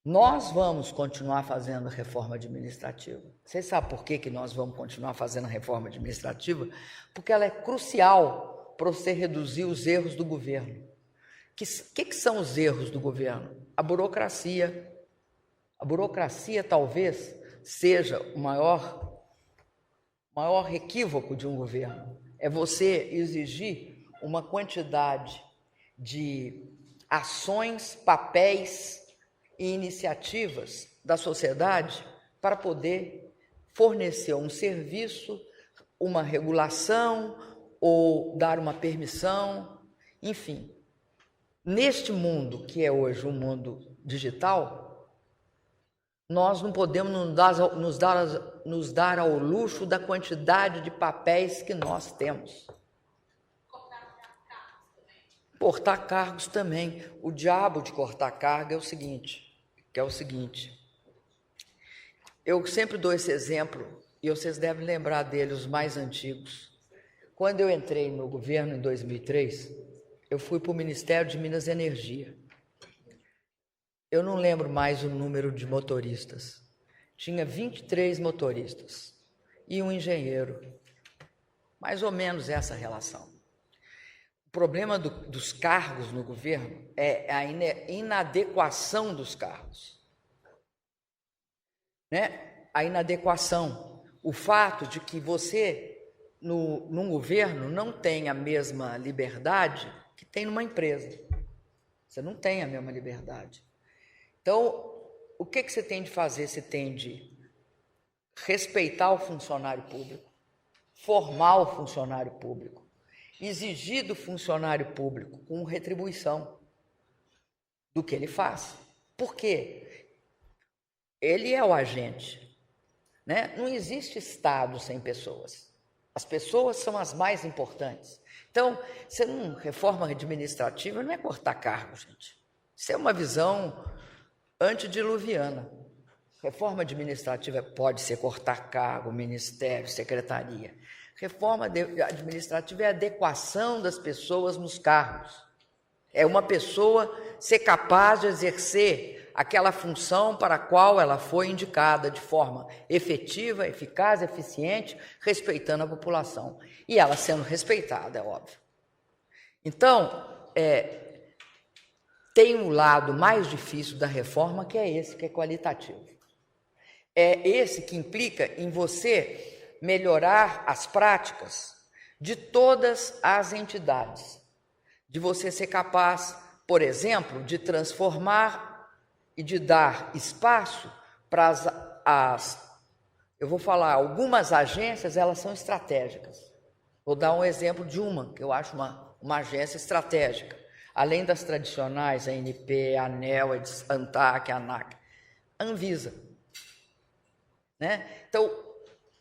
Nós vamos continuar fazendo a reforma administrativa. Vocês sabem por que nós vamos continuar fazendo a reforma administrativa? Porque ela é crucial para você reduzir os erros do governo. O que são os erros do governo? A burocracia. A burocracia talvez seja o maior equívoco de um governo. É você exigir uma quantidade de ações, papéis e iniciativas da sociedade para poder fornecer um serviço, uma regulação ou dar uma permissão, enfim. Neste mundo que é hoje um mundo digital, nós não podemos nos dar ao luxo da quantidade de papéis que nós temos. Cortar cargos também. O diabo de cortar cargo é o seguinte, eu sempre dou esse exemplo, e vocês devem lembrar dele, os mais antigos. Quando eu entrei no governo em 2003, eu fui para o Ministério de Minas e Energia. Eu não lembro mais o número de motoristas. Tinha 23 motoristas e um engenheiro. Mais ou menos essa relação. O problema dos cargos no governo é a inadequação dos cargos. Né? A inadequação. O fato de que você, num governo, não tem a mesma liberdade que tem numa empresa. Você não tem a mesma liberdade. Então, o que você tem de fazer? Você tem de respeitar o funcionário público, formar o funcionário público, exigir do funcionário público com retribuição do que ele faz. Por quê? Ele é o agente. Né? Não existe Estado sem pessoas. As pessoas são as mais importantes. Então, reforma administrativa não é cortar cargo, gente. Isso é uma visão antediluviana. Reforma administrativa pode ser cortar cargo, ministério, secretaria. Reforma administrativa é a adequação das pessoas nos cargos. É uma pessoa ser capaz de exercer aquela função para a qual ela foi indicada de forma efetiva, eficaz, eficiente, respeitando a população. E ela sendo respeitada, é óbvio. Então, tem um lado mais difícil da reforma, que é esse, que é qualitativo. É esse que implica em você melhorar as práticas de todas as entidades, de você ser capaz, por exemplo, de transformar e de dar espaço para eu vou falar, algumas agências, elas são estratégicas. Vou dar um exemplo de uma, que eu acho uma agência estratégica. Além das tradicionais, a ANP, a ANEEL, a ANTAC, a ANAC, a Anvisa. Né? Então,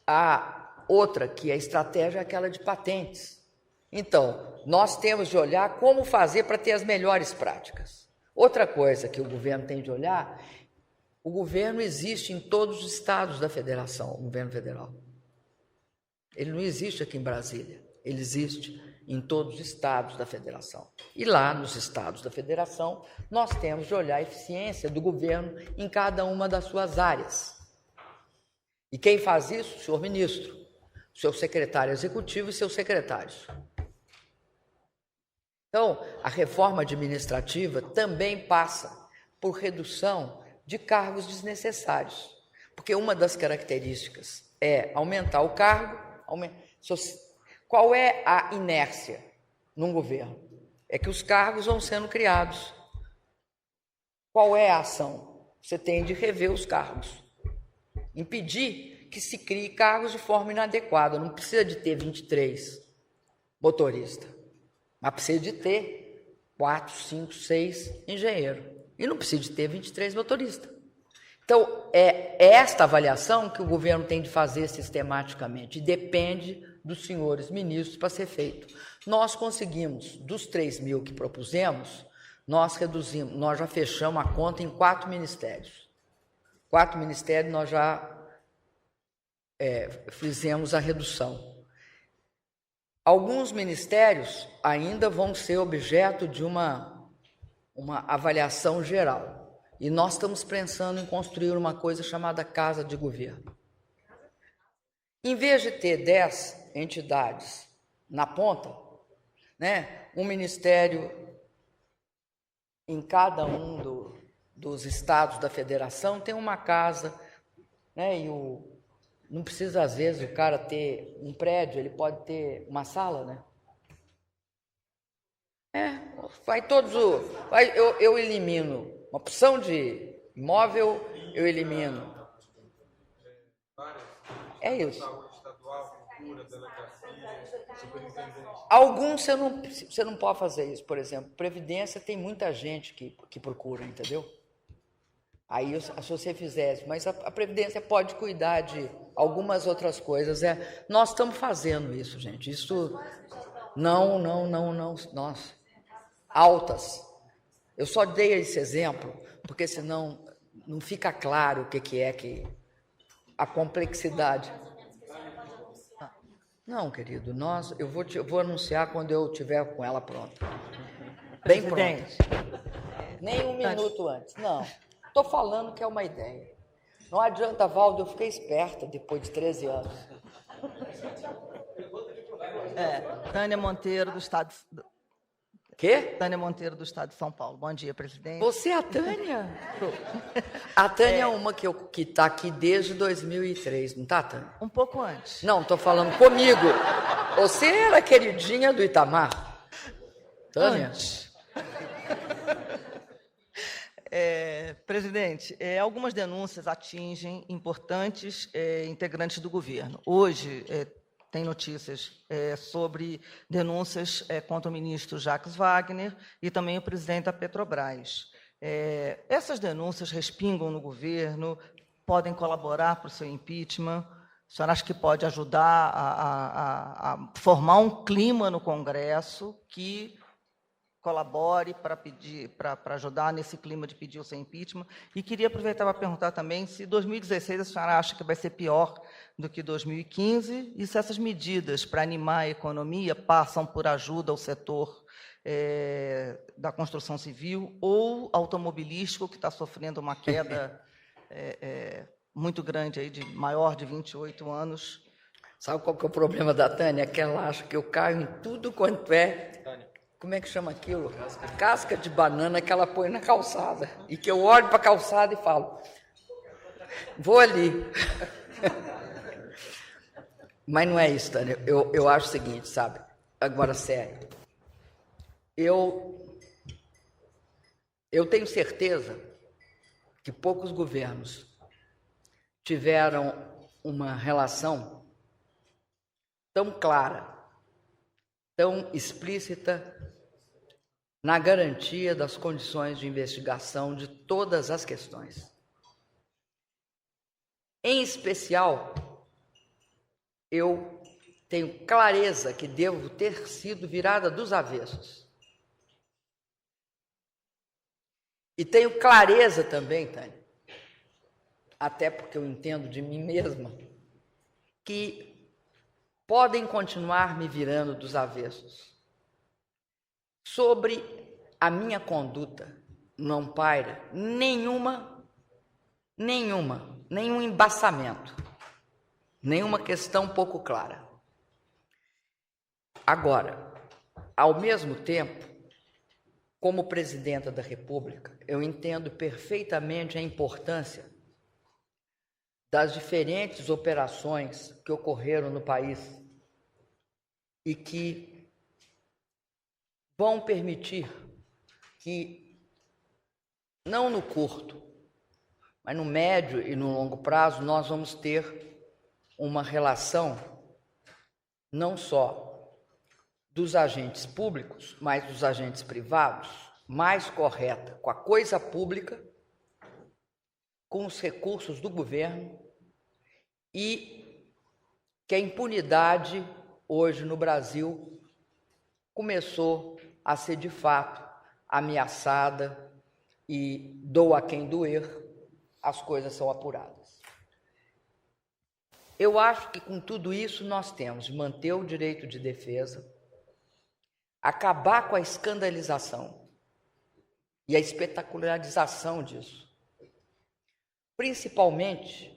a outra que é estratégia é aquela de patentes. Então, nós temos de olhar como fazer para ter as melhores práticas. Outra coisa que o governo tem de olhar, o governo existe em todos os estados da federação, o governo federal. Ele não existe aqui em Brasília, ele existe em todos os estados da federação. E lá nos estados da federação, nós temos de olhar a eficiência do governo em cada uma das suas áreas. E quem faz isso? O senhor ministro, o seu secretário executivo e seus secretários. Então, a reforma administrativa também passa por redução de cargos desnecessários, porque uma das características é aumentar o cargo. Qual é a inércia num governo? É que os cargos vão sendo criados. Qual é a ação? Você tem de rever os cargos, impedir que se crie cargos de forma inadequada. Não precisa de ter 23 motoristas, mas precisa de ter 4, 5, 6 engenheiros. E não precisa de ter 23 motoristas. Então, é esta avaliação que o governo tem de fazer sistematicamente, e depende dos senhores ministros para ser feito. Nós conseguimos, dos 3.000 que propusemos, nós já fechamos a conta em 4 ministérios. 4 ministérios nós já fizemos a redução. Alguns ministérios ainda vão ser objeto de uma avaliação geral. E nós estamos pensando em construir uma coisa chamada Casa de Governo. Em vez de ter 10 entidades na ponta, né, um ministério em cada um dos estados da federação tem uma casa, né, e não precisa, às vezes, o cara ter um prédio, ele pode ter uma sala, né? Eu elimino uma opção de imóvel, eu elimino. É isso. Alguns você não pode fazer isso, por exemplo. Previdência tem muita gente que procura, entendeu? Aí, se você fizesse, mas a Previdência pode cuidar de algumas outras coisas. Nós estamos fazendo isso, gente. Isso não. Nós altas. Eu só dei esse exemplo, porque senão não fica claro o que é que a complexidade. Não, querido, eu vou anunciar quando eu estiver com ela pronta. Bem pronta. Nem um minuto antes. Não, estou falando que é uma ideia. Não adianta, Valdo, eu fiquei esperta depois de 13 anos. Tânia Monteiro, do Estado... Quê? Tânia Monteiro, do Estado de São Paulo. Bom dia, presidente. Você é a Tânia? A Tânia é uma que está aqui desde 2003, não está, Tânia? Um pouco antes. Não, estou falando comigo. Você era a queridinha do Itamar. Tânia? Antes. Presidente, algumas denúncias atingem importantes integrantes do governo. Hoje, tem notícias sobre denúncias contra o ministro Jacques Wagner e também o presidente da Petrobras. Essas denúncias respingam no governo, podem colaborar para o seu impeachment? A senhora acha que pode ajudar a formar um clima no Congresso que colabore para ajudar nesse clima de pedir o seu impeachment? E queria aproveitar para perguntar também se 2016 a senhora acha que vai ser pior do que 2015 e se essas medidas para animar a economia passam por ajuda ao setor da construção civil ou automobilístico, que está sofrendo uma queda muito grande, aí, maior de 28 anos. Sabe qual que é o problema da Tânia? É que ela acha que eu caio em tudo quanto é como é que chama aquilo? Casca de banana que ela põe na calçada. E que eu olho para a calçada e falo, vou ali. Mas não é isso, Tânia. Eu acho o seguinte, sabe? Agora, sério. Eu tenho certeza que poucos governos tiveram uma relação tão clara, tão explícita na garantia das condições de investigação de todas as questões. Em especial, eu tenho clareza que devo ter sido virada dos avessos. E tenho clareza também, Tânia, até porque eu entendo de mim mesma, que podem continuar me virando dos avessos. Sobre a minha conduta não paira nenhum embaçamento, nenhuma questão pouco clara. Agora, ao mesmo tempo, como presidenta da República, eu entendo perfeitamente a importância das diferentes operações que ocorreram no país e que vão permitir que, não no curto, mas no médio e no longo prazo, nós vamos ter uma relação não só dos agentes públicos, mas dos agentes privados, mais correta, com a coisa pública, com os recursos do governo, e que a impunidade hoje no Brasil começou a ser de fato ameaçada e doa quem doer, as coisas são apuradas. Eu acho que com tudo isso nós temos de manter o direito de defesa, acabar com a escandalização e a espetacularização disso, principalmente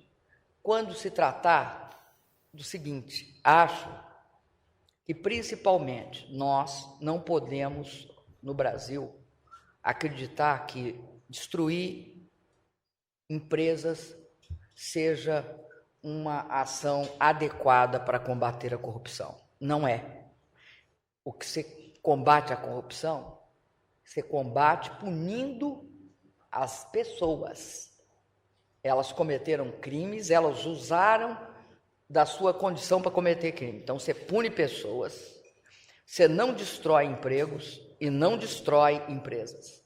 quando se tratar do seguinte: acho que principalmente nós não podemos, no Brasil, acreditar que destruir empresas seja uma ação adequada para combater a corrupção. Não é. O que se combate a corrupção, se combate punindo as pessoas. Elas cometeram crimes, elas usaram da sua condição para cometer crime. Então, você pune pessoas, você não destrói empregos e não destrói empresas.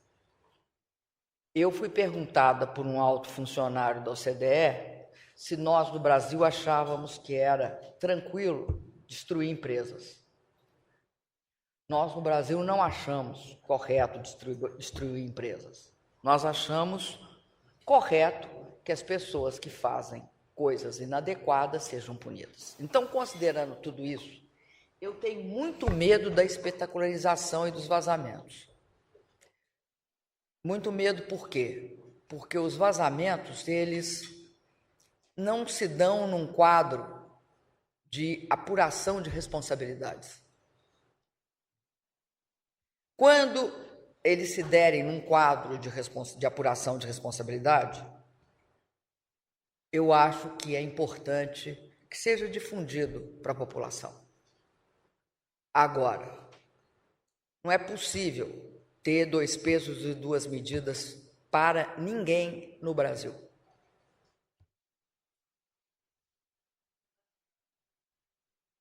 Eu fui perguntada por um alto funcionário da OCDE se nós, no Brasil, achávamos que era tranquilo destruir empresas. Nós, no Brasil, não achamos correto destruir empresas. Nós achamos correto que as pessoas que fazem coisas inadequadas sejam punidas. Então, considerando tudo isso, eu tenho muito medo da espetacularização e dos vazamentos. Muito medo por quê? Porque os vazamentos, eles não se dão num quadro de apuração de responsabilidades. Quando eles se derem num quadro de apuração de responsabilidade, eu acho que é importante que seja difundido para a população. Agora, não é possível ter dois pesos e duas medidas para ninguém no Brasil.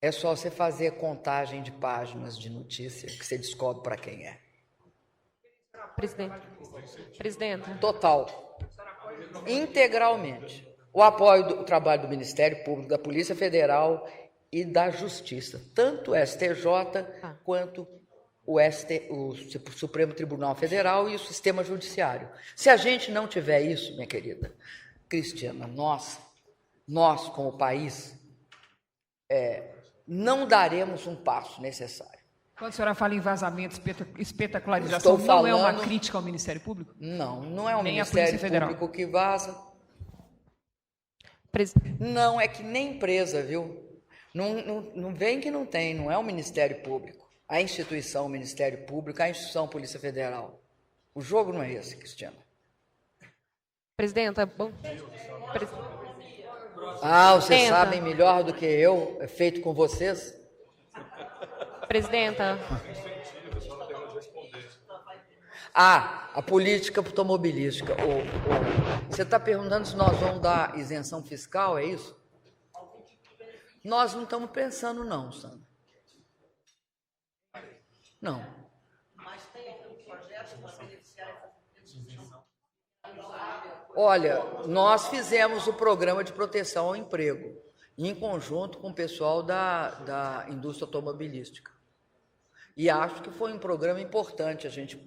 É só você fazer contagem de páginas de notícia que você descobre para quem é. Presidenta. Total. Integralmente. O apoio do trabalho do Ministério Público, da Polícia Federal e da Justiça, tanto o STJ quanto o Supremo Tribunal Federal e o Sistema Judiciário. Se a gente não tiver isso, minha querida Cristiana, nós como país, não daremos um passo necessário. Quando a senhora fala em vazamento, espetacularização, não é uma crítica ao Ministério Público? Não é o Ministério Público que vaza. Não, é que nem empresa, viu? Não vem que não tem, não é o Ministério Público. a instituição Ministério Público, a instituição Polícia Federal. O jogo não é esse, Cristina. Presidenta, bom... Vocês sabem melhor do que eu, é feito com vocês? Presidenta. A política automobilística. Você está perguntando se nós vamos dar isenção fiscal, é isso? Nós não estamos pensando não, Sandra. Não. Mas tem projetos para beneficiar essa. Olha, nós fizemos o programa de proteção ao emprego, em conjunto com o pessoal da indústria automobilística. E acho que foi um programa importante. A gente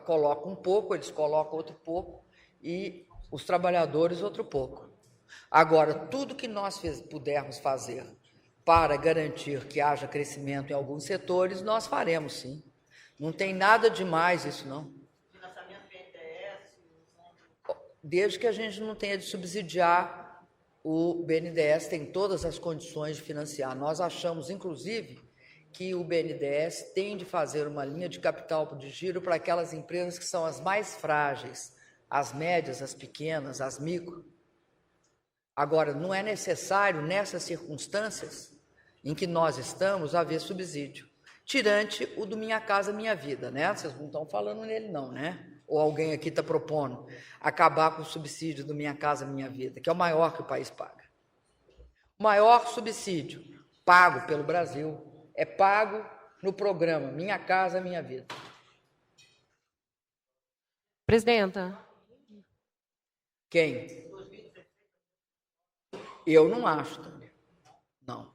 coloca um pouco, eles colocam outro pouco, e os trabalhadores outro pouco. Agora, tudo que nós pudermos fazer para garantir que haja crescimento em alguns setores, nós faremos, sim. Não tem nada demais isso, não. Financiamento BNDES? Desde que a gente não tenha de subsidiar, o BNDES tem todas as condições de financiar. Nós achamos, inclusive, que o BNDES tem de fazer uma linha de capital de giro para aquelas empresas que são as mais frágeis, as médias, as pequenas, as micro. Agora, não é necessário, nessas circunstâncias em que nós estamos, haver subsídio. Tirante o do Minha Casa Minha Vida, né? Vocês não estão falando nele não, né? Ou alguém aqui está propondo acabar com o subsídio do Minha Casa Minha Vida, que é o maior que o país paga. O maior subsídio pago pelo Brasil é pago no programa Minha Casa Minha Vida. Presidenta. Quem? Eu não acho também. Não.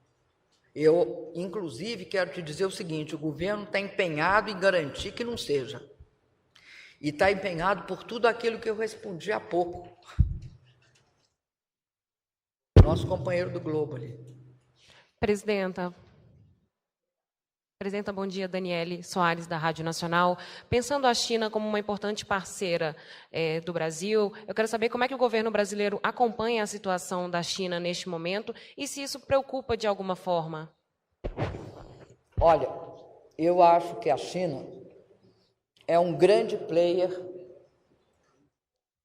Eu, inclusive, quero te dizer o seguinte, o governo está empenhado em garantir que não seja. E está empenhado por tudo aquilo que eu respondi há pouco. Nosso companheiro do Globo ali. Presidenta, bom dia. Daniele Soares, da Rádio Nacional. Pensando a China como uma importante parceira do Brasil, eu quero saber como é que o governo brasileiro acompanha a situação da China neste momento e se isso preocupa de alguma forma. Olha, eu acho que a China é um grande player,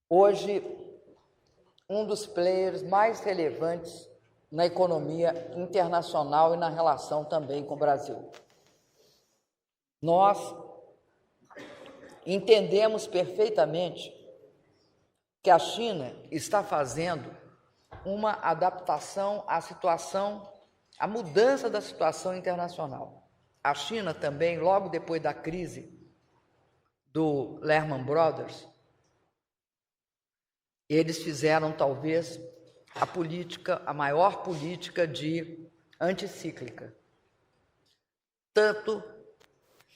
hoje um dos players mais relevantes na economia internacional e na relação também com o Brasil. Nós entendemos perfeitamente que a China está fazendo uma adaptação à situação, à mudança da situação internacional. A China também, logo depois da crise do Lehman Brothers, eles fizeram talvez a maior política de anticíclica, tanto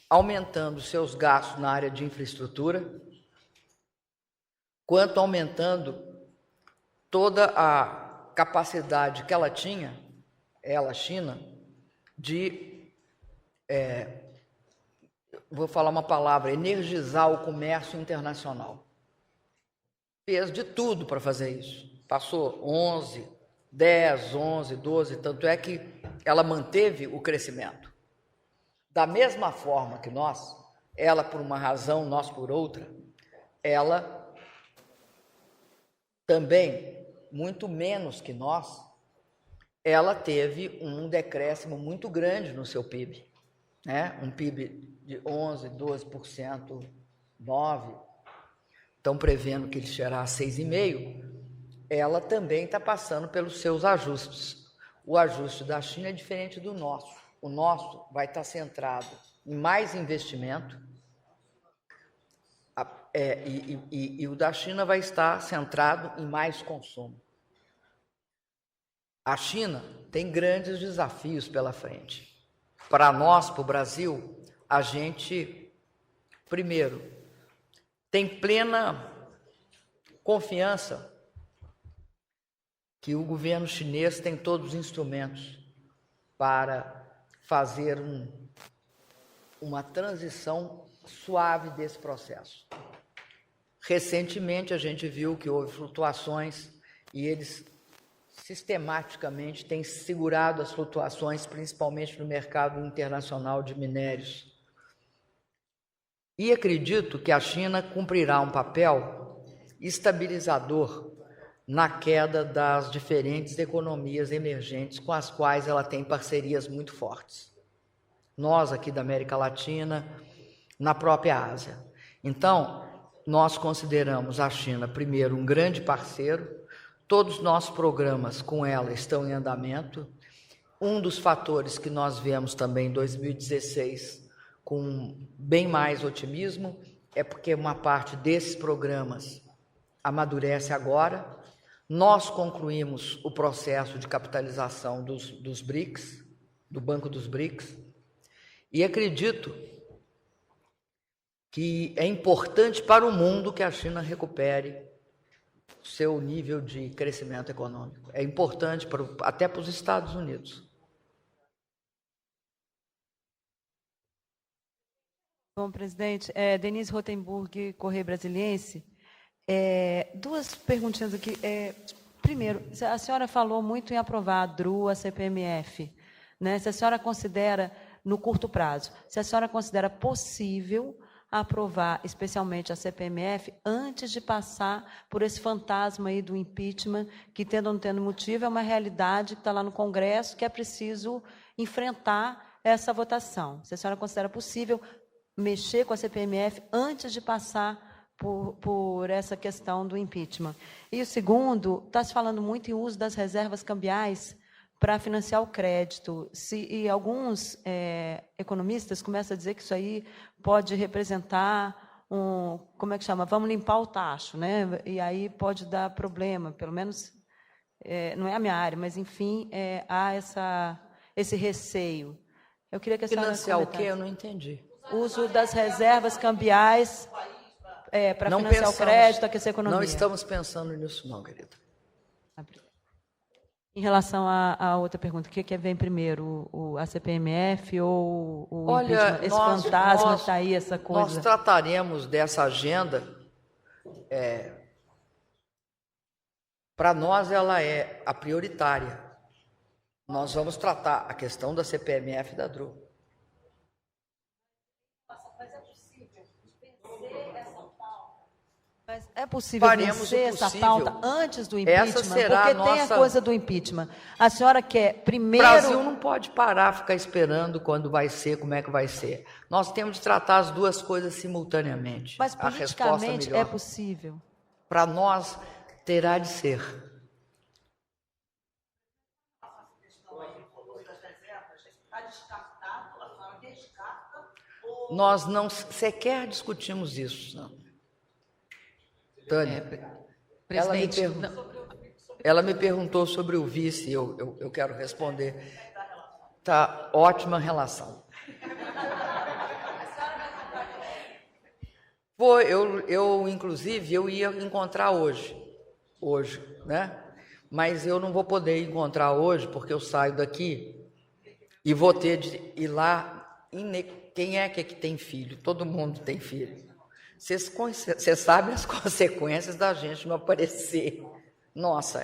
aumentando seus gastos na área de infraestrutura, quanto aumentando toda a capacidade que ela tinha, a China, de, vou falar uma palavra, energizar o comércio internacional. Fez de tudo para fazer isso. Passou 10, 11, 12, tanto é que ela manteve o crescimento. Da mesma forma que nós, ela por uma razão, nós por outra, ela também, muito menos que nós, ela teve um decréscimo muito grande no seu PIB, né? Um PIB de 11%, 12%, 9%, estão prevendo que ele chegará a 6,5%, ela também está passando pelos seus ajustes. O ajuste da China é diferente do nosso. O nosso vai estar centrado em mais investimento, e o da China vai estar centrado em mais consumo. A China tem grandes desafios pela frente. Para nós, para o Brasil, a gente, primeiro, tem plena confiança que o governo chinês tem todos os instrumentos para fazer uma transição suave desse processo. Recentemente, a gente viu que houve flutuações e eles sistematicamente têm segurado as flutuações, principalmente no mercado internacional de minérios. E acredito que a China cumprirá um papel estabilizador na queda das diferentes economias emergentes com as quais ela tem parcerias muito fortes. Nós aqui da América Latina, na própria Ásia. Então, nós consideramos a China, primeiro, um grande parceiro. Todos os nossos programas com ela estão em andamento. Um dos fatores que nós vemos também em 2016 com bem mais otimismo é porque uma parte desses programas amadurece agora. Nós concluímos o processo de capitalização dos BRICS, do Banco dos BRICS, e acredito que é importante para o mundo que a China recupere seu nível de crescimento econômico. É importante até para os Estados Unidos. Bom, presidente, Denise Rotenburg, Correio Brasiliense. Duas perguntinhas aqui. Primeiro, a senhora falou muito em aprovar a DRU, a CPMF. Né? Se a senhora considera, no curto prazo, se a senhora considera possível aprovar, especialmente a CPMF, antes de passar por esse fantasma aí do impeachment, que, tendo ou não tendo motivo, é uma realidade que está lá no Congresso, que é preciso enfrentar essa votação. Se a senhora considera possível mexer com a CPMF antes de passar por essa questão do impeachment. E o segundo, está se falando muito em uso das reservas cambiais para financiar o crédito. E alguns economistas começam a dizer que isso aí pode representar como é que chama? Vamos limpar o tacho, né? E aí pode dar problema, pelo menos não é a minha área, mas enfim, há esse receio. Eu queria que a senhora financiar o quê? Eu não entendi. Uso das reservas cambiais para financiar o crédito, aquecer a economia. Não estamos pensando nisso, não, querida. Em relação à outra pergunta, o que vem primeiro, a CPMF ou o impeachment? Esse fantasma está aí, essa coisa? Nós trataremos dessa agenda. Para nós, ela é a prioritária. Nós vamos tratar a questão da CPMF e da DRU. Mas é possível vencer essa pauta antes do impeachment? Porque tem a coisa do impeachment. A senhora quer primeiro... O Brasil não pode parar, ficar esperando quando vai ser, como é que vai ser. Nós temos de tratar as duas coisas simultaneamente. Mas politicamente é possível? Para nós, terá de ser. Nós não sequer discutimos isso, não. Tânia, ela me perguntou sobre o vice, eu quero responder. Tá, ótima relação. Inclusive, eu ia encontrar hoje, né? Mas eu não vou poder encontrar hoje, porque eu saio daqui e vou ter de ir lá. Quem é que tem filho? Todo mundo tem filho. Vocês sabem as consequências da gente não aparecer. Nossa,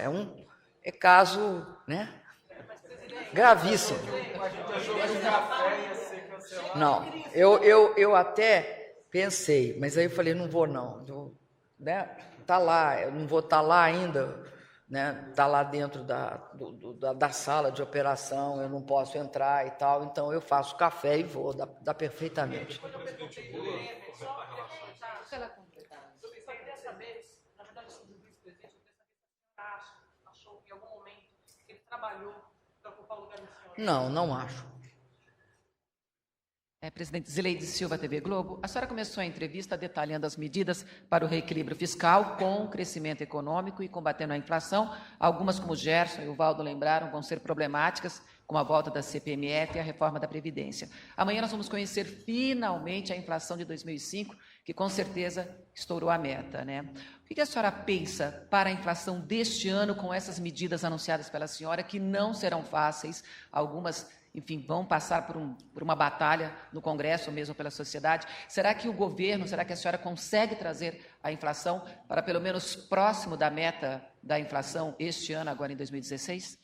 é caso, né? Gravíssimo. Não, eu até pensei, mas aí eu falei, não vou não. Né? Tá lá, eu não vou estar lá ainda, né? Tá lá dentro da sala de operação, eu não posso entrar e tal, então eu faço café e vou, dá perfeitamente. Não acho. Presidente Zileide Silva, TV Globo. A senhora começou a entrevista detalhando as medidas para o reequilíbrio fiscal com crescimento econômico e combatendo a inflação. Algumas, como o Gerson e o Valdo lembraram, vão ser problemáticas, como a volta da CPMF e a reforma da Previdência. Amanhã nós vamos conhecer finalmente a inflação de 2005, que com certeza estourou a meta, né? O que a senhora pensa para a inflação deste ano com essas medidas anunciadas pela senhora, que não serão fáceis, algumas, enfim, vão passar por uma batalha no Congresso ou mesmo pela sociedade? Será que o governo, será que a senhora consegue trazer a inflação para pelo menos próximo da meta da inflação este ano, agora em 2016?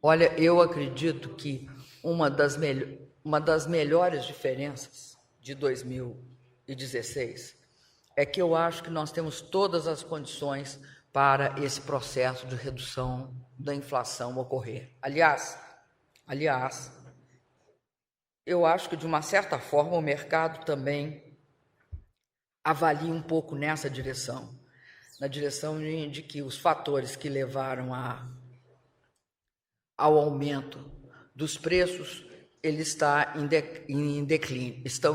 Olha, eu acredito que uma das melhores diferenças de 2016 2016, é que eu acho que nós temos todas as condições para esse processo de redução da inflação ocorrer. Aliás, eu acho que, de uma certa forma, o mercado também avalia um pouco nessa direção, na direção de que os fatores que levaram ao aumento dos preços, ele estão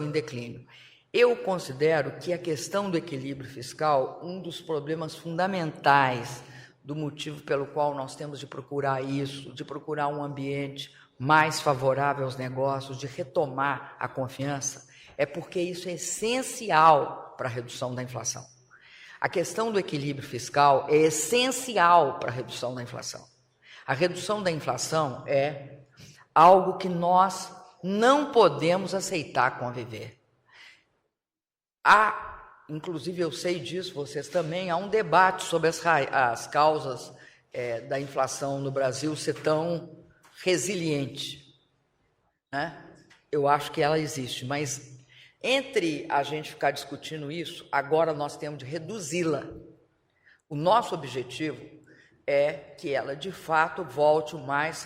em declínio. Eu considero que a questão do equilíbrio fiscal, um dos problemas fundamentais do motivo pelo qual nós temos de procurar isso, de procurar um ambiente mais favorável aos negócios, de retomar a confiança, é porque isso é essencial para a redução da inflação. A questão do equilíbrio fiscal é essencial para a redução da inflação. A redução da inflação é algo que nós não podemos aceitar conviver. Inclusive eu sei disso, vocês também, há um debate sobre as causas da inflação no Brasil ser tão resiliente, né? Eu acho que ela existe, mas entre a gente ficar discutindo isso, agora nós temos de reduzi-la. O nosso objetivo é que ela, de fato, volte mais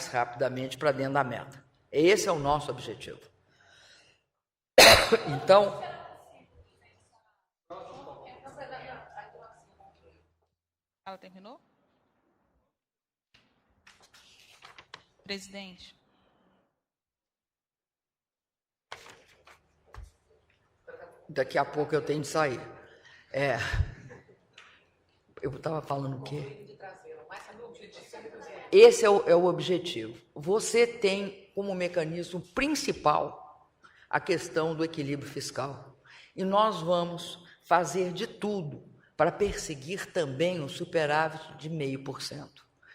rapidamente para dentro da meta. Esse é o nosso objetivo. Então, ela terminou? Presidente. Daqui a pouco eu tenho de sair. Eu estava falando o quê? Esse é o objetivo. Você tem como mecanismo principal a questão do equilíbrio fiscal. E nós vamos fazer de tudo para perseguir também o superávit de 0,5%.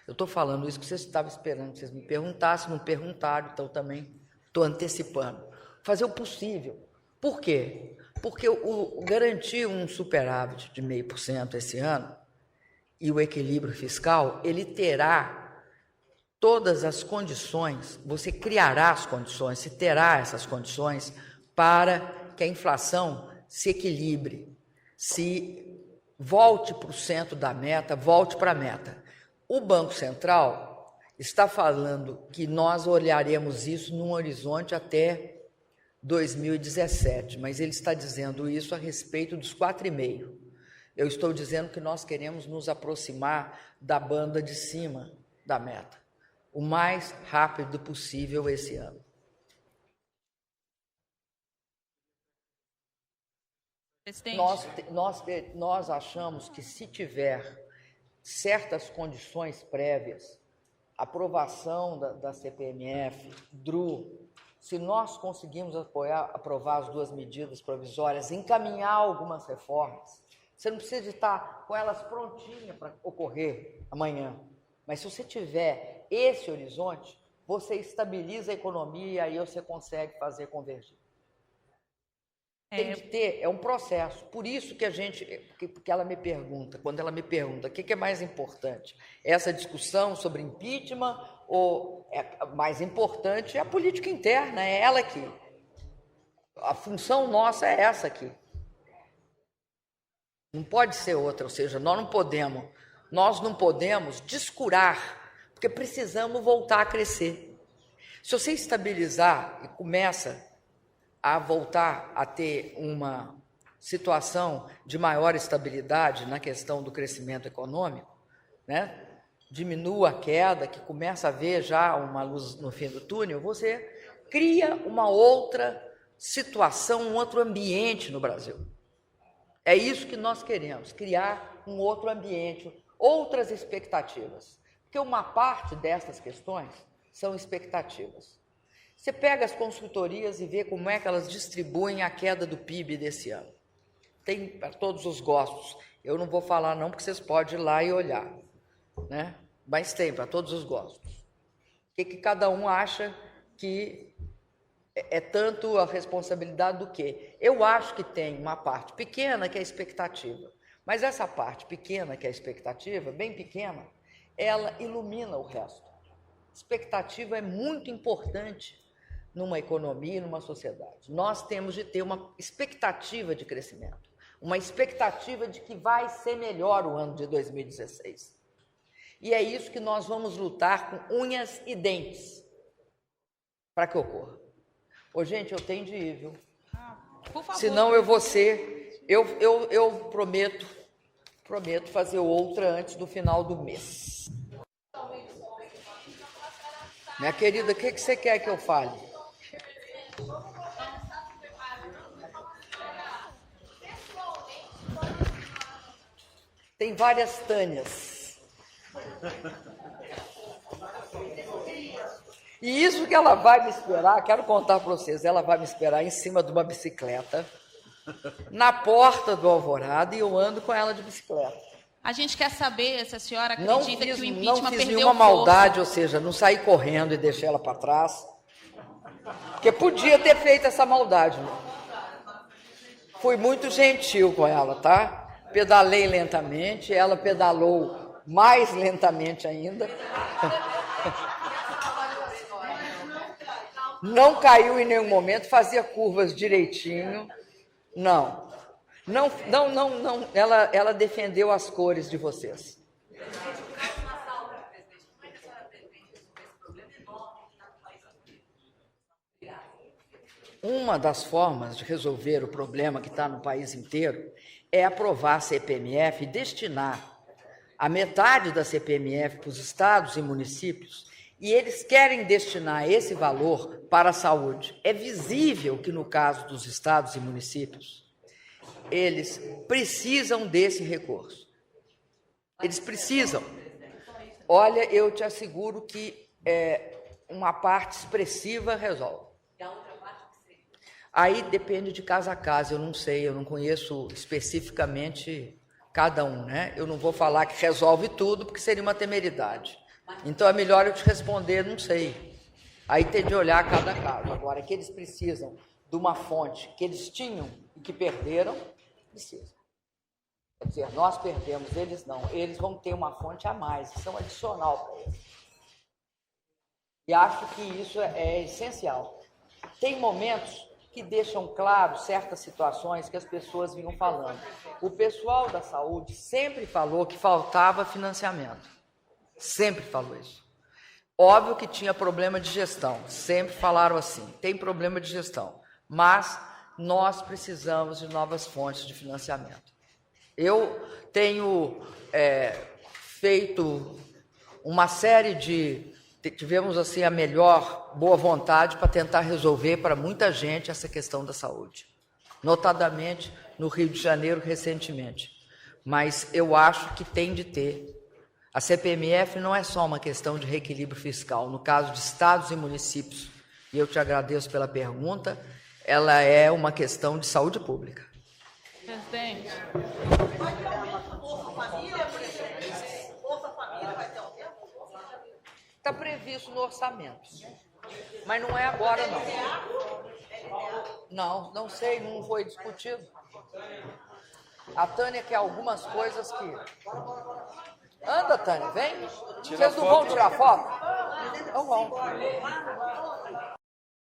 Eu estou falando isso que vocês estavam esperando que vocês me perguntassem, não perguntaram, então também estou antecipando. Fazer o possível. Por quê? Porque garantir um superávit de 0,5% esse ano e o equilíbrio fiscal, ele terá todas as condições, você criará as condições, se terá essas condições para que a inflação se equilibre, se volte para o centro da meta, volte para a meta. O Banco Central está falando que nós olharemos isso num horizonte até 2017, mas ele está dizendo isso a respeito dos 4,5%. Eu estou dizendo que nós queremos nos aproximar da banda de cima da meta, o mais rápido possível esse ano. Nós achamos que, se tiver certas condições prévias, aprovação da CPMF, DRU, se nós conseguimos aprovar as duas medidas provisórias, encaminhar algumas reformas, você não precisa de estar com elas prontinhas para ocorrer amanhã. Mas se você tiver esse horizonte, você estabiliza a economia e aí você consegue fazer convergir. Tem que ter, é um processo. Por isso que porque ela me pergunta, quando ela me pergunta o que é mais importante, essa discussão sobre impeachment ou mais importante é a política interna, é ela aqui. A função nossa é essa aqui. Não pode ser outra, ou seja, nós não podemos descurar, porque precisamos voltar a crescer. Se você estabilizar e começa a voltar a ter uma situação de maior estabilidade na questão do crescimento econômico, né? Diminua a queda, que começa a ver já uma luz no fim do túnel, você cria uma outra situação, um outro ambiente no Brasil. É isso que nós queremos, criar um outro ambiente, outras expectativas. Porque uma parte dessas questões são expectativas. Você pega as consultorias e vê como é que elas distribuem a queda do PIB desse ano. Tem para todos os gostos. Eu não vou falar não, porque vocês podem ir lá e olhar, né? Mas tem para todos os gostos. O que cada um acha que é tanto a responsabilidade do quê? Eu acho que tem uma parte pequena que é a expectativa. Mas essa parte pequena que é a expectativa, bem pequena, ela ilumina o resto. Expectativa é muito importante numa economia e numa sociedade. Nós temos de ter uma expectativa de crescimento, uma expectativa de que vai ser melhor o ano de 2016. E é isso que nós vamos lutar com unhas e dentes para que ocorra. Ô, gente, eu tenho de ir, viu? Por favor. Senão eu vou ser... Eu prometo fazer outra antes do final do mês. Minha querida, o que você quer que eu fale? Tem várias Tânias. E isso que ela vai me esperar, quero contar para vocês, ela vai me esperar em cima de uma bicicleta, na porta do Alvorada, e eu ando com ela de bicicleta. A gente quer saber se a senhora acredita que o impeachment não fiz perdeu nenhuma força. maldade, ou seja, não saí correndo e deixei ela para trás, porque podia ter feito essa maldade. Né? Fui muito gentil com ela, tá? Pedalei lentamente, ela pedalou mais lentamente ainda. Não caiu em nenhum momento, fazia curvas direitinho. Não. Ela defendeu as cores de vocês. Uma das formas de resolver o problema que está no país inteiro é aprovar a CPMF e destinar a metade da CPMF para os estados e municípios, e eles querem destinar esse valor para a saúde. É visível que, no caso dos estados e municípios, eles precisam desse recurso. Eles precisam. Olha, eu te asseguro que uma parte expressiva resolve. Aí depende de casa a casa, eu não sei, eu não conheço especificamente cada um, né? Eu não vou falar que resolve tudo, porque seria uma temeridade. Então é melhor eu te responder, não sei. Aí tem de olhar cada caso. Agora, que eles precisam de uma fonte que eles tinham e que perderam, precisam. Quer dizer, nós perdemos, eles não. Eles vão ter uma fonte a mais, isso é um adicional para eles. E acho que isso é essencial. Tem momentos que deixam claro certas situações que as pessoas vinham falando. O pessoal da saúde sempre falou que faltava financiamento. Sempre falou isso. Óbvio que tinha problema de gestão. Sempre falaram assim, tem problema de gestão. Mas nós precisamos de novas fontes de financiamento. Eu tenho feito uma série de... Tivemos, assim, a melhor boa vontade para tentar resolver para muita gente essa questão da saúde, notadamente no Rio de Janeiro recentemente. Mas eu acho que tem de ter. A CPMF não é só uma questão de reequilíbrio fiscal. No caso de estados e municípios, e eu te agradeço pela pergunta, ela é uma questão de saúde pública. Presidente. Está previsto no orçamento, mas não é agora, não. Não sei, não foi discutido. A Tânia quer algumas coisas que... Anda, Tânia, vem. Vocês não vão tirar foto? Não vão.